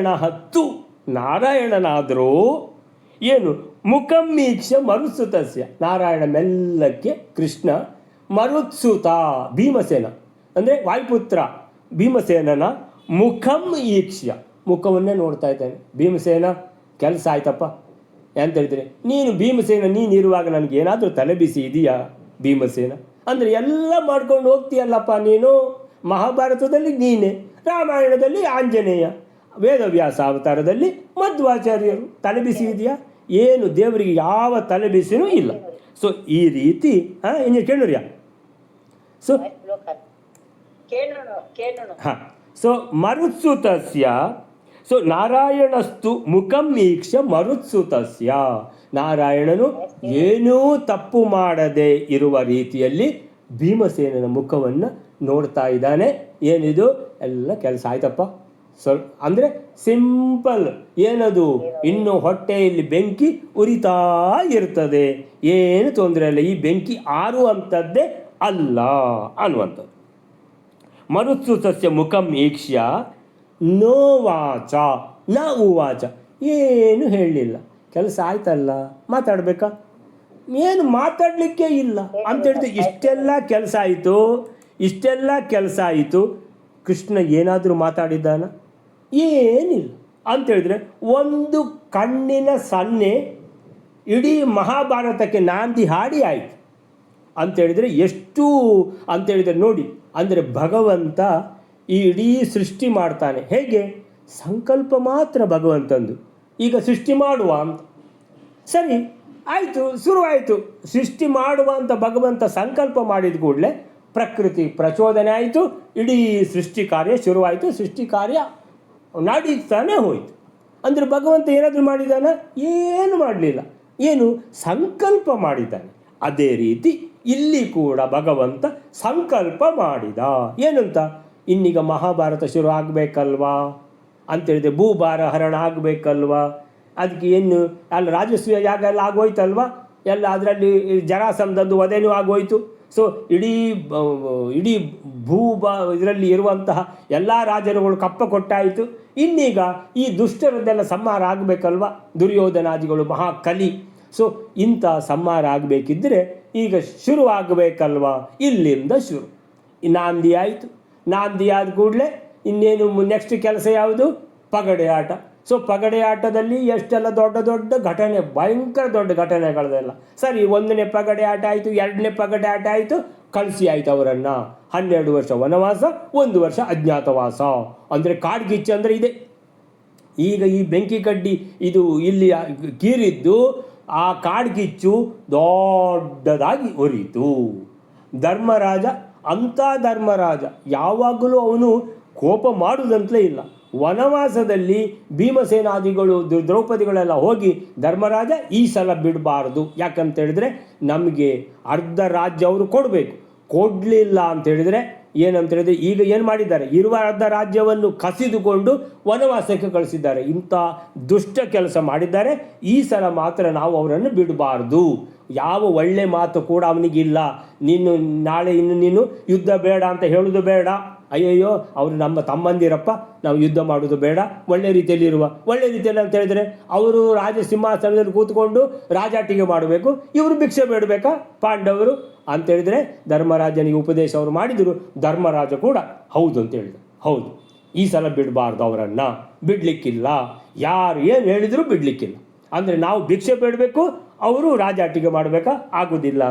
ನಾರಾಯಣನಾದರೂ ಏನು ಮುಖಮ್ಮೀಕ್ಷ ಮರುತ್ಸುತಸ್ಯ. ನಾರಾಯಣ ಮೆಲ್ಲಕ್ಕೆ ಕೃಷ್ಣ ಮರುತ್ಸುತ ಭೀಮಸೇನ ಅಂದರೆ ವಾಯುಪುತ್ರ ಭೀಮಸೇನನ ಮುಖಂ ಈಕ್ಷ್ಯ, ಮುಖವನ್ನೇ ನೋಡ್ತಾ ಇದ್ದಾನೆ. ಭೀಮಸೇನ, ಕೆಲಸ ಆಯ್ತಪ್ಪ ಅಂತ ಹೇಳಿದ್ರೆ, ನೀನು ಭೀಮಸೇನ ನೀನಿರುವಾಗ ನನಗೆ ಏನಾದರೂ ತಲೆ ಬಿಸಿ ಇದೆಯಾ ಭೀಮಸೇನ? ಅಂದರೆ ಎಲ್ಲ ಮಾಡ್ಕೊಂಡು ಹೋಗ್ತೀಯಲ್ಲಪ್ಪ ನೀನು. ಮಹಾಭಾರತದಲ್ಲಿ ನೀನೆ, ರಾಮಾಯಣದಲ್ಲಿ ಆಂಜನೇಯ, ವೇದವ್ಯಾಸ ಅವತಾರದಲ್ಲಿ ಮಧ್ವಾಚಾರ್ಯರು. ತಲೆ ಬಿಸಿ ಇದೆಯಾ? ಏನು ದೇವರಿಗೆ ಯಾವ ತಲೆ ಬಿಸಿನೂ ಇಲ್ಲ. ಸೊ ಈ ರೀತಿ ಇನ್ನು ಕೇಳುರ್ಯಾ? ಸೊ ಸೊ ಮರುತ್ಸುತಸ್ಯ. ಸೊ ನಾರಾಯಣಸ್ತು ಮುಖಂ ಈಕ್ಷ ಮರುತ್ಸುತಸ್ಯ. ನಾರಾಯಣನು ಏನೂ ತಪ್ಪು ಮಾಡದೆ ಇರುವ ರೀತಿಯಲ್ಲಿ ಭೀಮಸೇನನ ಮುಖವನ್ನು ನೋಡ್ತಾ ಇದ್ದಾನೆ. ಏನಿದು ಎಲ್ಲ ಕೆಲಸ ಆಯ್ತಪ್ಪ. ಅಂದರೆ ಸಿಂಪಲ್. ಏನದು? ಇನ್ನು ಹೊಟ್ಟೆಯಲ್ಲಿ ಬೆಂಕಿ ಉರಿತಾ ಇರ್ತದೆ, ಏನು ತೊಂದರೆ ಇಲ್ಲ, ಈ ಬೆಂಕಿ ಆರುವಂಥದ್ದೇ ಅಲ್ಲ ಅನ್ನುವಂಥದ್ದು. ಮರುತ್ಸುತಸ್ಯ ಮುಖಂ ಈಕ್ಷ್ಯ ನೋವಾಚ ನ ಉವಾಚ. ಏನು ಹೇಳಲಿಲ್ಲ, ಕೆಲಸ ಆಯ್ತಲ್ಲ, ಮಾತಾಡಬೇಕಾ? ಏನು ಮಾತಾಡಲಿಕ್ಕೆ ಇಲ್ಲ ಅಂತೇಳಿದ್ರೆ ಇಷ್ಟೆಲ್ಲ ಕೆಲಸ ಆಯಿತು. ಕೃಷ್ಣ ಏನಾದರೂ ಮಾತಾಡಿದ್ದಾನ? ಏನಿಲ್ಲ ಅಂತೇಳಿದ್ರೆ ಒಂದು ಕಣ್ಣಿನ ಸನ್ನೆ ಇಡೀ ಮಹಾಭಾರತಕ್ಕೆ ನಾಂದಿ ಹಾಡಿ ಆಯಿತು ಅಂತೇಳಿದರೆ ಎಷ್ಟು ಅಂತೇಳಿದರೆ ನೋಡಿ. ಅಂದರೆ ಭಗವಂತ ಈ ಇಡೀ ಸೃಷ್ಟಿ ಮಾಡ್ತಾನೆ. ಹೇಗೆ? ಸಂಕಲ್ಪ ಮಾತ್ರ ಭಗವಂತಂದು. ಈಗ ಸೃಷ್ಟಿ ಮಾಡುವ ಅಂತ ಸರಿ ಆಯಿತು, ಶುರುವಾಯಿತು. ಸೃಷ್ಟಿ ಮಾಡುವ ಅಂತ ಭಗವಂತ ಸಂಕಲ್ಪ ಮಾಡಿದ ಕೂಡಲೇ ಪ್ರಕೃತಿ ಪ್ರಚೋದನೆ ಆಯಿತು, ಇಡೀ ಸೃಷ್ಟಿ ಕಾರ್ಯ ಶುರುವಾಯಿತು. ಸೃಷ್ಟಿ ಕಾರ್ಯ ನಡೀತಾನೆ ಹೋಯಿತು. ಅಂದರೆ ಭಗವಂತ ಏನಾದರೂ ಮಾಡಿದ್ದಾನ? ಏನು ಮಾಡಲಿಲ್ಲ. ಏನು? ಸಂಕಲ್ಪ ಮಾಡಿದ್ದಾನೆ. ಅದೇ ರೀತಿ ಇಲ್ಲಿ ಕೂಡ ಭಗವಂತ ಸಂಕಲ್ಪ ಮಾಡಿದ. ಏನಂತ? ಇನ್ನೀಗ ಮಹಾಭಾರತ ಶುರು ಆಗಬೇಕಲ್ವಾ ಅಂತೇಳಿದೆ, ಭೂಭಾರ ಹರಣ ಆಗಬೇಕಲ್ವಾ, ಅದಕ್ಕೆ ಏನು ಎಲ್ಲ ರಾಜಸ್ವ ಯಾಗ ಎಲ್ಲ ಆಗೋಯ್ತಲ್ವ, ಎಲ್ಲ ಅದರಲ್ಲಿ ಜರಾಸಂಧಂದು ವಧೆನೂ ಆಗೋಯ್ತು. ಸೊ ಇಡೀ ಇದರಲ್ಲಿ ಇರುವಂತಹ ಎಲ್ಲ ರಾಜರುಗಳು ಕಪ್ಪ ಕೊಟ್ಟಾಯಿತು. ಇನ್ನೀಗ ಈ ದುಷ್ಟರದ್ದೆಲ್ಲ ಸಂಹಾರ ಆಗಬೇಕಲ್ವ, ದುರ್ಯೋಧನಾದಿಗಳು ಮಹಾಕಲಿ. ಸೊ ಇಂಥ ಸಂಹಾರ ಆಗಬೇಕಿದ್ದರೆ ಈಗ ಶುರು ಆಗಬೇಕಲ್ವ. ಇಲ್ಲಿಂದ ಶುರು ನಾಂದಿ ಆಯಿತು. ನಾಂದಿ ಆದ ಕೂಡಲೇ ಇನ್ನೇನು ನೆಕ್ಸ್ಟ್ ಕೆಲಸ ಯಾವುದು? ಪಗಡೆ ಆಟ. ಸೊ ಪಗಡೆ ಆಟದಲ್ಲಿ ಎಷ್ಟೆಲ್ಲ ದೊಡ್ಡ ದೊಡ್ಡ ಘಟನೆ, ಭಯಂಕರ ದೊಡ್ಡ ಘಟನೆಗಳದೆಲ್ಲ. ಸರಿ, 1ನೇ ಪಗಡೆ ಆಟ ಆಯಿತು, 2ನೇ ಪಗಡೆ ಆಟ ಆಯಿತು, ಕಳಿಸಿ ಆಯಿತು ಅವರನ್ನು. 12 ವರ್ಷ ವನವಾಸ, 1 ವರ್ಷ ಅಜ್ಞಾತವಾಸ. ಅಂದರೆ ಕಾಡ್ಗಿಚ್ಚು ಅಂದರೆ ಇದೆ. ಈಗ ಈ ಬೆಂಕಿ ಕಡ್ಡಿ ಇದು ಇಲ್ಲಿ ಕೀರಿದ್ದು ಆ ಕಾಡ್ಗಿಚ್ಚು ದೊಡ್ಡದಾಗಿ ಉರಿಯಿತು. ಧರ್ಮರಾಜ ಅಂಥ ಧರ್ಮರಾಜ ಯಾವಾಗಲೂ ಅವನು ಕೋಪ ಮಾಡುವುದಂತಲೇ ಇಲ್ಲ. ವನವಾಸದಲ್ಲಿ ಭೀಮಸೇನಾದಿಗಳು ದ್ರೌಪದಿಗಳೆಲ್ಲ ಹೋಗಿ ಧರ್ಮರಾಜ ಈ ಸಲ ಬಿಡಬಾರ್ದು, ಯಾಕಂತ ಹೇಳಿದ್ರೆ ನಮಗೆ ಅರ್ಧ ರಾಜ್ಯ ಅವರು ಕೊಡಬೇಕು. ಕೊಡಲಿಲ್ಲ ಅಂತ ಹೇಳಿದರೆ ಏನಂತ ಹೇಳಿದರೆ ಈಗ ಏನು ಮಾಡಿದ್ದಾರೆ, ಇರುವ ಅರ್ಧ ರಾಜ್ಯವನ್ನು ಕಸಿದುಕೊಂಡು ವನವಾಸಕ್ಕೆ ಕಳಿಸಿದ್ದಾರೆ. ಇಂಥ ದುಷ್ಟ ಕೆಲಸ ಮಾಡಿದ್ದಾರೆ. ಈ ಸಲ ಮಾತ್ರ ನಾವು ಅವರನ್ನು ಬಿಡಬಾರ್ದು. ಯಾವ ಒಳ್ಳೆ ಮಾತು ಕೂಡ ಅವನಿಗಿಲ್ಲ. ನಾಳೆ ನೀನು ಯುದ್ಧ ಬೇಡ ಅಂತ ಹೇಳೋದು ಬೇಡ. ಅಯ್ಯಯ್ಯೋ ಅವರು ನಮ್ಮ ತಮ್ಮಂದಿರಪ್ಪ, ನಾವು ಯುದ್ಧ ಮಾಡೋದು ಬೇಡ, ಒಳ್ಳೆ ರೀತಿಯಲ್ಲಿರುವ. ಒಳ್ಳೆ ರೀತಿಯಲ್ಲಿ ಅಂತ ಹೇಳಿದರೆ ಅವರು ರಾಜ ಸಿಂಹಾಸನದಲ್ಲಿ ಕೂತ್ಕೊಂಡು ರಾಜಾಟಿಗೆ ಮಾಡಬೇಕು, ಇವರು ಭಿಕ್ಷೆ ಬೇಡಬೇಕಾ ಪಾಂಡವರು ಅಂತೇಳಿದರೆ ಧರ್ಮರಾಜನಿಗೆ ಉಪದೇಶ ಅವರು ಮಾಡಿದರು. ಧರ್ಮರಾಜ ಕೂಡ ಹೌದು ಅಂತ ಹೇಳಿದರು. ಹೌದು, ಈ ಸಲ ಬಿಡಬಾರ್ದು, ಅವರನ್ನು ಬಿಡಲಿಕ್ಕಿಲ್ಲ. ಯಾರು ಏನು ಹೇಳಿದರೂ ಬಿಡಲಿಕ್ಕಿಲ್ಲ. ಅಂದರೆ ನಾವು ಭಿಕ್ಷೆ ಬೇಡಬೇಕು, ಅವರು ರಾಜಾಟಿಗೆ ಮಾಡಬೇಕಾ, ಆಗೋದಿಲ್ಲ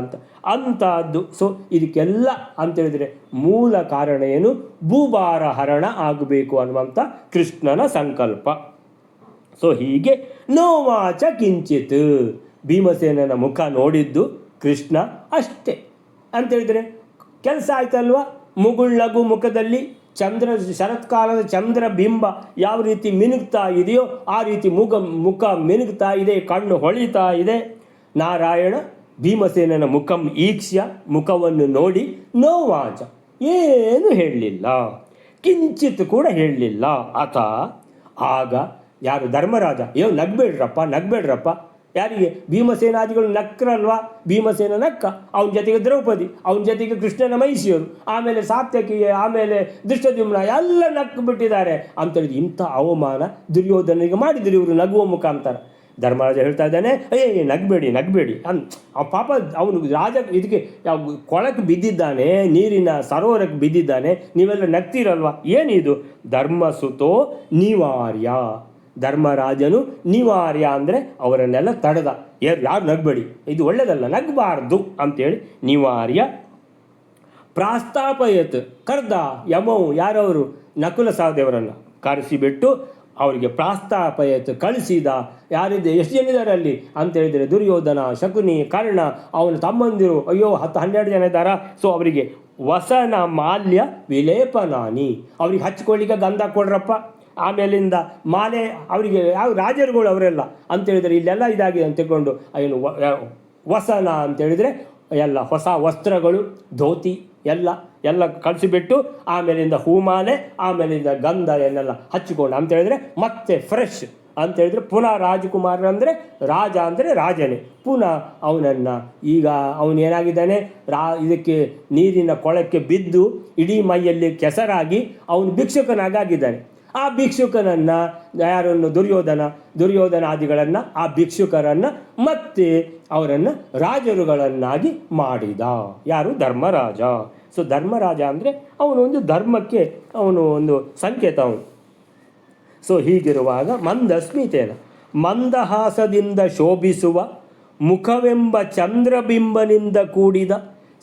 ಅಂಥದ್ದು. ಸೊ ಇದಕ್ಕೆಲ್ಲ ಅಂತೇಳಿದರೆ ಮೂಲ ಕಾರಣ ಏನು, ಭೂಭಾರ ಹರಣ ಆಗಬೇಕು ಅನ್ನುವಂಥ ಕೃಷ್ಣನ ಸಂಕಲ್ಪ. ಸೊ ಹೀಗೆ ನೋವಾಚ ಕಿಂಚಿತ್, ಭೀಮಸೇನನ ಮುಖ ನೋಡಿದ್ದು ಕೃಷ್ಣ ಅಷ್ಟೇ ಅಂತೇಳಿದರೆ ಕೆಲಸ ಆಯ್ತಲ್ವ. ಮುಗುಳ್ನಗು ಮುಖದಲ್ಲಿ ಶರತ್ಕಾಲದ ಚಂದ್ರ ಬಿಂಬ ಯಾವ ರೀತಿ ಮಿನುಗ್ತಾ ಇದೆಯೋ ಆ ರೀತಿ ಮುಖ ಮಿನುಗ್ತಾ ಇದೆ, ಕಣ್ಣು ಹೊಳಿತಾ ಇದೆ. ನಾರಾಯಣ ಭೀಮಸೇನನ ಮುಖಂ ಈಕ್ಷ್ಯ, ಮುಖವನ್ನು ನೋಡಿ ನೋವಾಚ, ಏನು ಹೇಳಲಿಲ್ಲ, ಕಿಂಚಿತ್ ಕೂಡ ಹೇಳಲಿಲ್ಲ. ಆಗ ಯಾರು ಧರ್ಮರಾಜ, ನಗ್ಬೇಡ್ರಪ್ಪ. ಯಾರಿಗೆ? ಭೀಮಸೇನಾದಿಗಳು ನಕ್ರಲ್ವಾ. ಭೀಮಸೇನ ನಕ್ಕ, ಅವನ ಜೊತೆಗೆ ದ್ರೌಪದಿ, ಅವನ ಜೊತೆಗೆ ಕೃಷ್ಣನ ಮೈಸಿಯರು, ಆಮೇಲೆ ಸಾತ್ಯಕಿ, ಆಮೇಲೆ ದೃಷ್ಟದ್ಯುಮ್ನ ಎಲ್ಲ ನಕ್ಕು ಬಿಟ್ಟಿದ್ದಾರೆ ಅಂತೇಳಿದ್ರು. ಇಂಥ ಅವಮಾನ ದುರ್ಯೋಧನಿಗೆ ಮಾಡಿದ್ರು ಇವರು ನಗುವ ಮುಖಾಂತರ. ಧರ್ಮರಾಜ ಹೇಳ್ತಾ ಇದ್ದಾನೆ, ನಗಬೇಡಿ ಪಾಪ ಅವನು ರಾಜ ಇದಕ್ಕೆ ಕೊಳಕ್ಕೆ ಬಿದ್ದಿದ್ದಾನೆ, ನೀರಿನ ಸರೋವರಕ್ಕೆ ಬಿದ್ದಿದ್ದಾನೆ, ನೀವೆಲ್ಲ ನಗ್ತೀರಲ್ವ, ಏನಿದು? ಧರ್ಮಸುತೋ ನಿವಾರ್ಯ, ಧರ್ಮರಾಜನು ನಿವಾರ್ಯ ಅಂದರೆ ಅವರನ್ನೆಲ್ಲ ತಡೆದ. ಯಾರು ನಗಬೇಡಿ, ಇದು ಒಳ್ಳೆಯದಲ್ಲ, ನಗಬಾರ್ದು ಅಂತೇಳಿ ನಿವಾರ್ಯ. ಪ್ರಾಸ್ತಾಪಯತ್, ಕರ್ದ ಯಮವು, ಯಾರವರು? ನಕುಲ ಸಹದೇವರನ್ನು ಕರೆಸಿಬಿಟ್ಟು ಅವರಿಗೆ ಪ್ರಾಸ್ತಾಪಯತ್ ಕಳಿಸಿದ. ಯಾರಿದೆ, ಎಷ್ಟು ಜನಿದ್ದಾರೆ ಅಲ್ಲಿ ಅಂತೇಳಿದರೆ ದುರ್ಯೋಧನ, ಶಕುನಿ, ಕರ್ಣ, ಅವನ ತಮ್ಮಂದಿರು, ಅಯ್ಯೋ 10-12 ಜನ ಇದ್ದಾರಾ. ಸೊ ಅವರಿಗೆ ವಸನ ಮಾಲ್ಯ ವಿಲೇಪನಾನಿ, ಅವ್ರಿಗೆ ಹಚ್ಕೊಳ್ಳಿಕ್ಕೆ ಗಂಧ ಕೊಡ್ರಪ್ಪ. ಆಮೇಲಿಂದ ಮಾಲೆ ಅವರಿಗೆ, ಯಾವ ರಾಜರುಗಳು ಅವರೆಲ್ಲ ಅಂತೇಳಿದರೆ ಇಲ್ಲೆಲ್ಲ ಇದಾಗಿದೆ ಅಂತ ತಿಳ್ಕೊಂಡು ಏನು ವಸನ ಅಂತೇಳಿದರೆ ಎಲ್ಲ ಹೊಸ ವಸ್ತ್ರಗಳು, ಧೋತಿ ಎಲ್ಲ ಕಳಿಸಿಬಿಟ್ಟು ಆಮೇಲಿಂದ ಹೂಮಾಲೆ, ಆಮೇಲಿಂದ ಗಂಧ ಎನ್ನೆಲ್ಲ ಹಚ್ಚಿಕೊಂಡು ಅಂತೇಳಿದರೆ ಮತ್ತೆ ಫ್ರೆಶ್ ಅಂತೇಳಿದರೆ ಪುನಃ ರಾಜಕುಮಾರ ಅಂದರೆ ರಾಜ ಅಂದರೆ ರಾಜನೇ. ಪುನಃ ಅವನನ್ನು ಈಗ ಅವನೇನಾಗಿದ್ದಾನೆ, ಇದಕ್ಕೆ ನೀರಿನ ಕೊಳಕ್ಕೆ ಬಿದ್ದು ಇಡೀ ಮೈಯಲ್ಲಿ ಕೆಸರಾಗಿ ಅವನು ಭಿಕ್ಷುಕನಾಗಿದ್ದಾನೆ. ಆ ಭಿಕ್ಷುಕನನ್ನು ಯಾರನ್ನು, ದುರ್ಯೋಧನಾದಿಗಳನ್ನು, ಆ ಭಿಕ್ಷುಕರನ್ನು ಮತ್ತೆ ಅವರನ್ನು ರಾಜರುಗಳನ್ನಾಗಿ ಮಾಡಿದ. ಯಾರು? ಧರ್ಮರಾಜ. ಸೊ ಧರ್ಮರಾಜ ಅಂದರೆ ಅವನು ಒಂದು ಧರ್ಮಕ್ಕೆ ಅವನು ಒಂದು ಸಂಕೇತ ಅವನು. ಸೊ ಹೀಗಿರುವಾಗ ಮಂದಸ್ಮಿತೇನ, ಮಂದಹಾಸದಿಂದ ಶೋಭಿಸುವ ಮುಖವೆಂಬ ಚಂದ್ರಬಿಂಬನಿಂದ ಕೂಡಿದ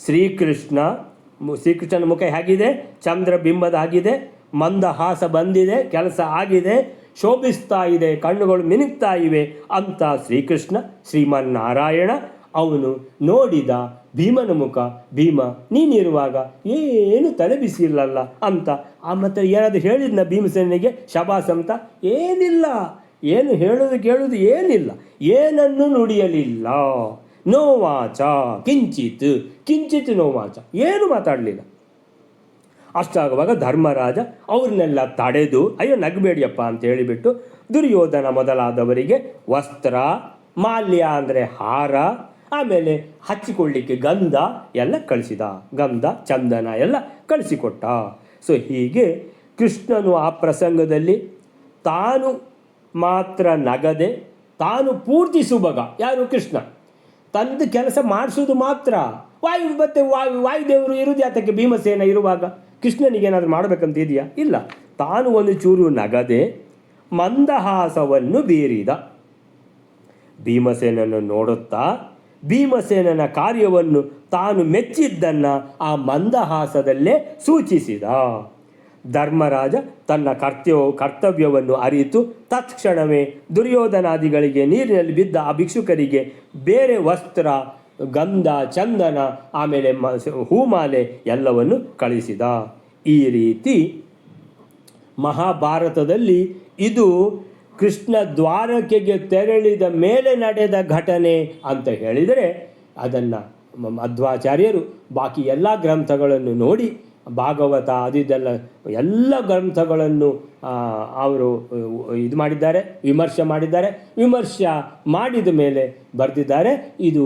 ಶ್ರೀಕೃಷ್ಣನ ಮುಖ ಹೇಗಿದೆ? ಚಂದ್ರಬಿಂಬದಾಗಿದೆ, ಮಂದಹಾಸ ಬಂದಿದೆ, ಕೆಲಸ ಆಗಿದೆ, ಶೋಭಿಸ್ತಾ ಇದೆ, ಕಣ್ಣುಗಳು ಮಿನುಗ್ತಾ ಇವೆ ಅಂತ ಶ್ರೀಕೃಷ್ಣ ಶ್ರೀಮನ್ನಾರಾಯಣ ಅವನು ನೋಡಿದ ಭೀಮನ ಮುಖ. ಭೀಮ ನೀನಿರುವಾಗ ಏನು ತಲೆ ಬಿಸಿ ಇಲ್ಲಲ್ಲ ಅಂತ. ಮತ್ತು ಏನಾದರೂ ಹೇಳಿದ್ನ ಭೀಮಸೇನಿಗೆ ಶಬಾಸ್ ಅಂತ? ಏನಿಲ್ಲ, ಏನು ಹೇಳೋದು ಕೇಳೋದು ಏನಿಲ್ಲ, ಏನನ್ನು ನುಡಿಯಲಿಲ್ಲ. ನೋವಾಚ ಕಿಂಚಿತ್ ನೋವಾಚ, ಏನು ಮಾತಾಡಲಿಲ್ಲ. ಅಷ್ಟಾಗುವಾಗ ಧರ್ಮರಾಜ ಅವ್ರನ್ನೆಲ್ಲ ತಡೆದು, ಅಯ್ಯೋ ನಗಬೇಡಿಯಪ್ಪ ಅಂತ ಹೇಳಿಬಿಟ್ಟು ದುರ್ಯೋಧನ ಮೊದಲಾದವರಿಗೆ ವಸ್ತ್ರ, ಮಾಲ್ಯ ಅಂದರೆ ಹಾರ, ಆಮೇಲೆ ಹಚ್ಚಿಕೊಳ್ಳಿಕ್ಕೆ ಗಂಧ ಎಲ್ಲ ಕಳಿಸಿದ. ಗಂಧ, ಚಂದನ ಎಲ್ಲ ಕಳಿಸಿಕೊಟ್ಟ. ಸೊ ಹೀಗೆ ಕೃಷ್ಣನು ಆ ಪ್ರಸಂಗದಲ್ಲಿ ತಾನು ಮಾತ್ರ ನಗದೆ, ತಾನು ಪೂರ್ತಿ ಸುಭಗ. ಯಾರು? ಕೃಷ್ಣ. ತಂದು ಕೆಲಸ ಮಾಡಿಸೋದು ಮಾತ್ರ. ವಾಯುದೇವರು ಇರುವುದು ಯಾತಕ್ಕೆ ಭೀಮಸೇನ ಇರುವಾಗ? ಕೃಷ್ಣನಿಗೇನಾದರೂ ಮಾಡಬೇಕಂತ ಇದೆಯಾ? ಇಲ್ಲ. ತಾನು ಒಂದು ಚೂರು ನಗದೆ ಮಂದಹಾಸವನ್ನು ಬೀರಿದ. ಭೀಮಸೇನನ್ನು ನೋಡುತ್ತಾ ಭೀಮಸೇನನ ಕಾರ್ಯವನ್ನು ತಾನು ಮೆಚ್ಚಿದ್ದನ್ನು ಆ ಮಂದಹಾಸದಲ್ಲೇ ಸೂಚಿಸಿದ. ಧರ್ಮರಾಜ ತನ್ನ ಕರ್ತವ್ಯವನ್ನು ಅರಿತು ತತ್ಕ್ಷಣವೇ ದುರ್ಯೋಧನಾದಿಗಳಿಗೆ ನೀರಿನಲ್ಲಿ ಬಿದ್ದ ಆ ಭಿಕ್ಷುಕರಿಗೆ ಬೇರೆ ವಸ್ತ್ರ, ಗಂಧ, ಚಂದನ, ಆಮೇಲೆ ಹೂಮಾಲೆ ಎಲ್ಲವನ್ನು ಕಳಿಸಿದ. ಈ ರೀತಿ ಮಹಾಭಾರತದಲ್ಲಿ ಇದು ಕೃಷ್ಣ ದ್ವಾರಕೆಗೆ ತೆರಳಿದ ಮೇಲೆ ನಡೆದ ಘಟನೆ ಅಂತ ಹೇಳಿದರೆ, ಅದನ್ನು ಮಧ್ವಾಚಾರ್ಯರು ಬಾಕಿ ಎಲ್ಲ ಗ್ರಂಥಗಳನ್ನು ನೋಡಿ, ಭಾಗವತ ಅದಿದೆಲ್ಲ ಎಲ್ಲ ಗ್ರಂಥಗಳನ್ನು ಅವರು ಇದು ಮಾಡಿದ್ದಾರೆ, ವಿಮರ್ಶೆ ಮಾಡಿದ್ದಾರೆ. ವಿಮರ್ಶೆ ಮಾಡಿದ ಮೇಲೆ ಬರೆದಿದ್ದಾರೆ, ಇದು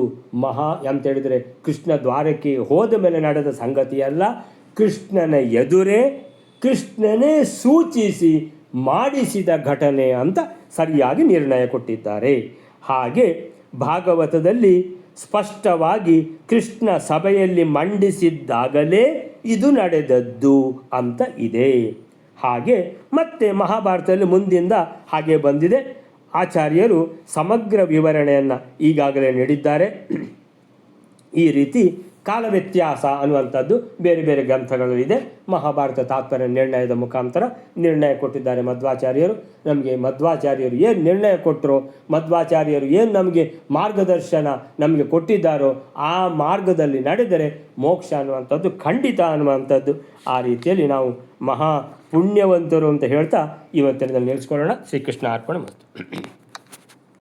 ಅಂತ ಹೇಳಿದರೆ ಕೃಷ್ಣ ದ್ವಾರಕ್ಕೆ ಹೋದ ಮೇಲೆ ನಡೆದ ಸಂಗತಿಯಲ್ಲ, ಕೃಷ್ಣನ ಎದುರೇ ಕೃಷ್ಣನೇ ಸೂಚಿಸಿ ಮಾಡಿಸಿದ ಘಟನೆ ಅಂತ ಸರಿಯಾಗಿ ನಿರ್ಣಯ ಕೊಟ್ಟಿದ್ದಾರೆ. ಹಾಗೆ ಭಾಗವತದಲ್ಲಿ ಸ್ಪಷ್ಟವಾಗಿ ಕೃಷ್ಣ ಸಭೆಯಲ್ಲಿ ಮಂಡಿಸಿದ್ದಾಗಲೇ ಇದು ನಡೆದದ್ದು ಅಂತ ಇದೆ. ಹಾಗೆ ಮತ್ತೆ ಮಹಾಭಾರತದಲ್ಲಿ ಮುಂದಿಂದ ಹಾಗೆ ಬಂದಿದೆ. ಆಚಾರ್ಯರು ಸಮಗ್ರ ವಿವರಣೆಯನ್ನು ಈಗಾಗಲೇ ನೀಡಿದ್ದಾರೆ. ಈ ರೀತಿ ಕಾಲ ವ್ಯತ್ಯಾಸ ಅನ್ನುವಂಥದ್ದು ಬೇರೆ ಬೇರೆ ಗ್ರಂಥಗಳಲ್ಲಿದೆ. ಮಹಾಭಾರತ ತಾತ್ಪರ್ಯ ನಿರ್ಣಯದ ಮುಖಾಂತರ ನಿರ್ಣಯ ಕೊಟ್ಟಿದ್ದಾರೆ ಮಧ್ವಾಚಾರ್ಯರು. ನಮಗೆ ಮಧ್ವಾಚಾರ್ಯರು ಏನು ನಿರ್ಣಯ ಕೊಟ್ಟರೋ, ಮಧ್ವಾಚಾರ್ಯರು ಏನು ನಮಗೆ ಮಾರ್ಗದರ್ಶನ ನಮಗೆ ಕೊಟ್ಟಿದ್ದಾರೋ ಆ ಮಾರ್ಗದಲ್ಲಿ ನಡೆದರೆ ಮೋಕ್ಷ ಅನ್ನುವಂಥದ್ದು ಖಂಡಿತ ಅನ್ನುವಂಥದ್ದು. ಆ ರೀತಿಯಲ್ಲಿ ನಾವು ಮಹಾ ಪುಣ್ಯವಂತರು ಅಂತ ಹೇಳ್ತಾ ಇವತ್ತಿನ ನಿಲ್ಲಿಸ್ಕೊಳ್ಳೋಣ. ಶ್ರೀಕೃಷ್ಣ ಅರ್ಪಣೆ ಮತ್ತು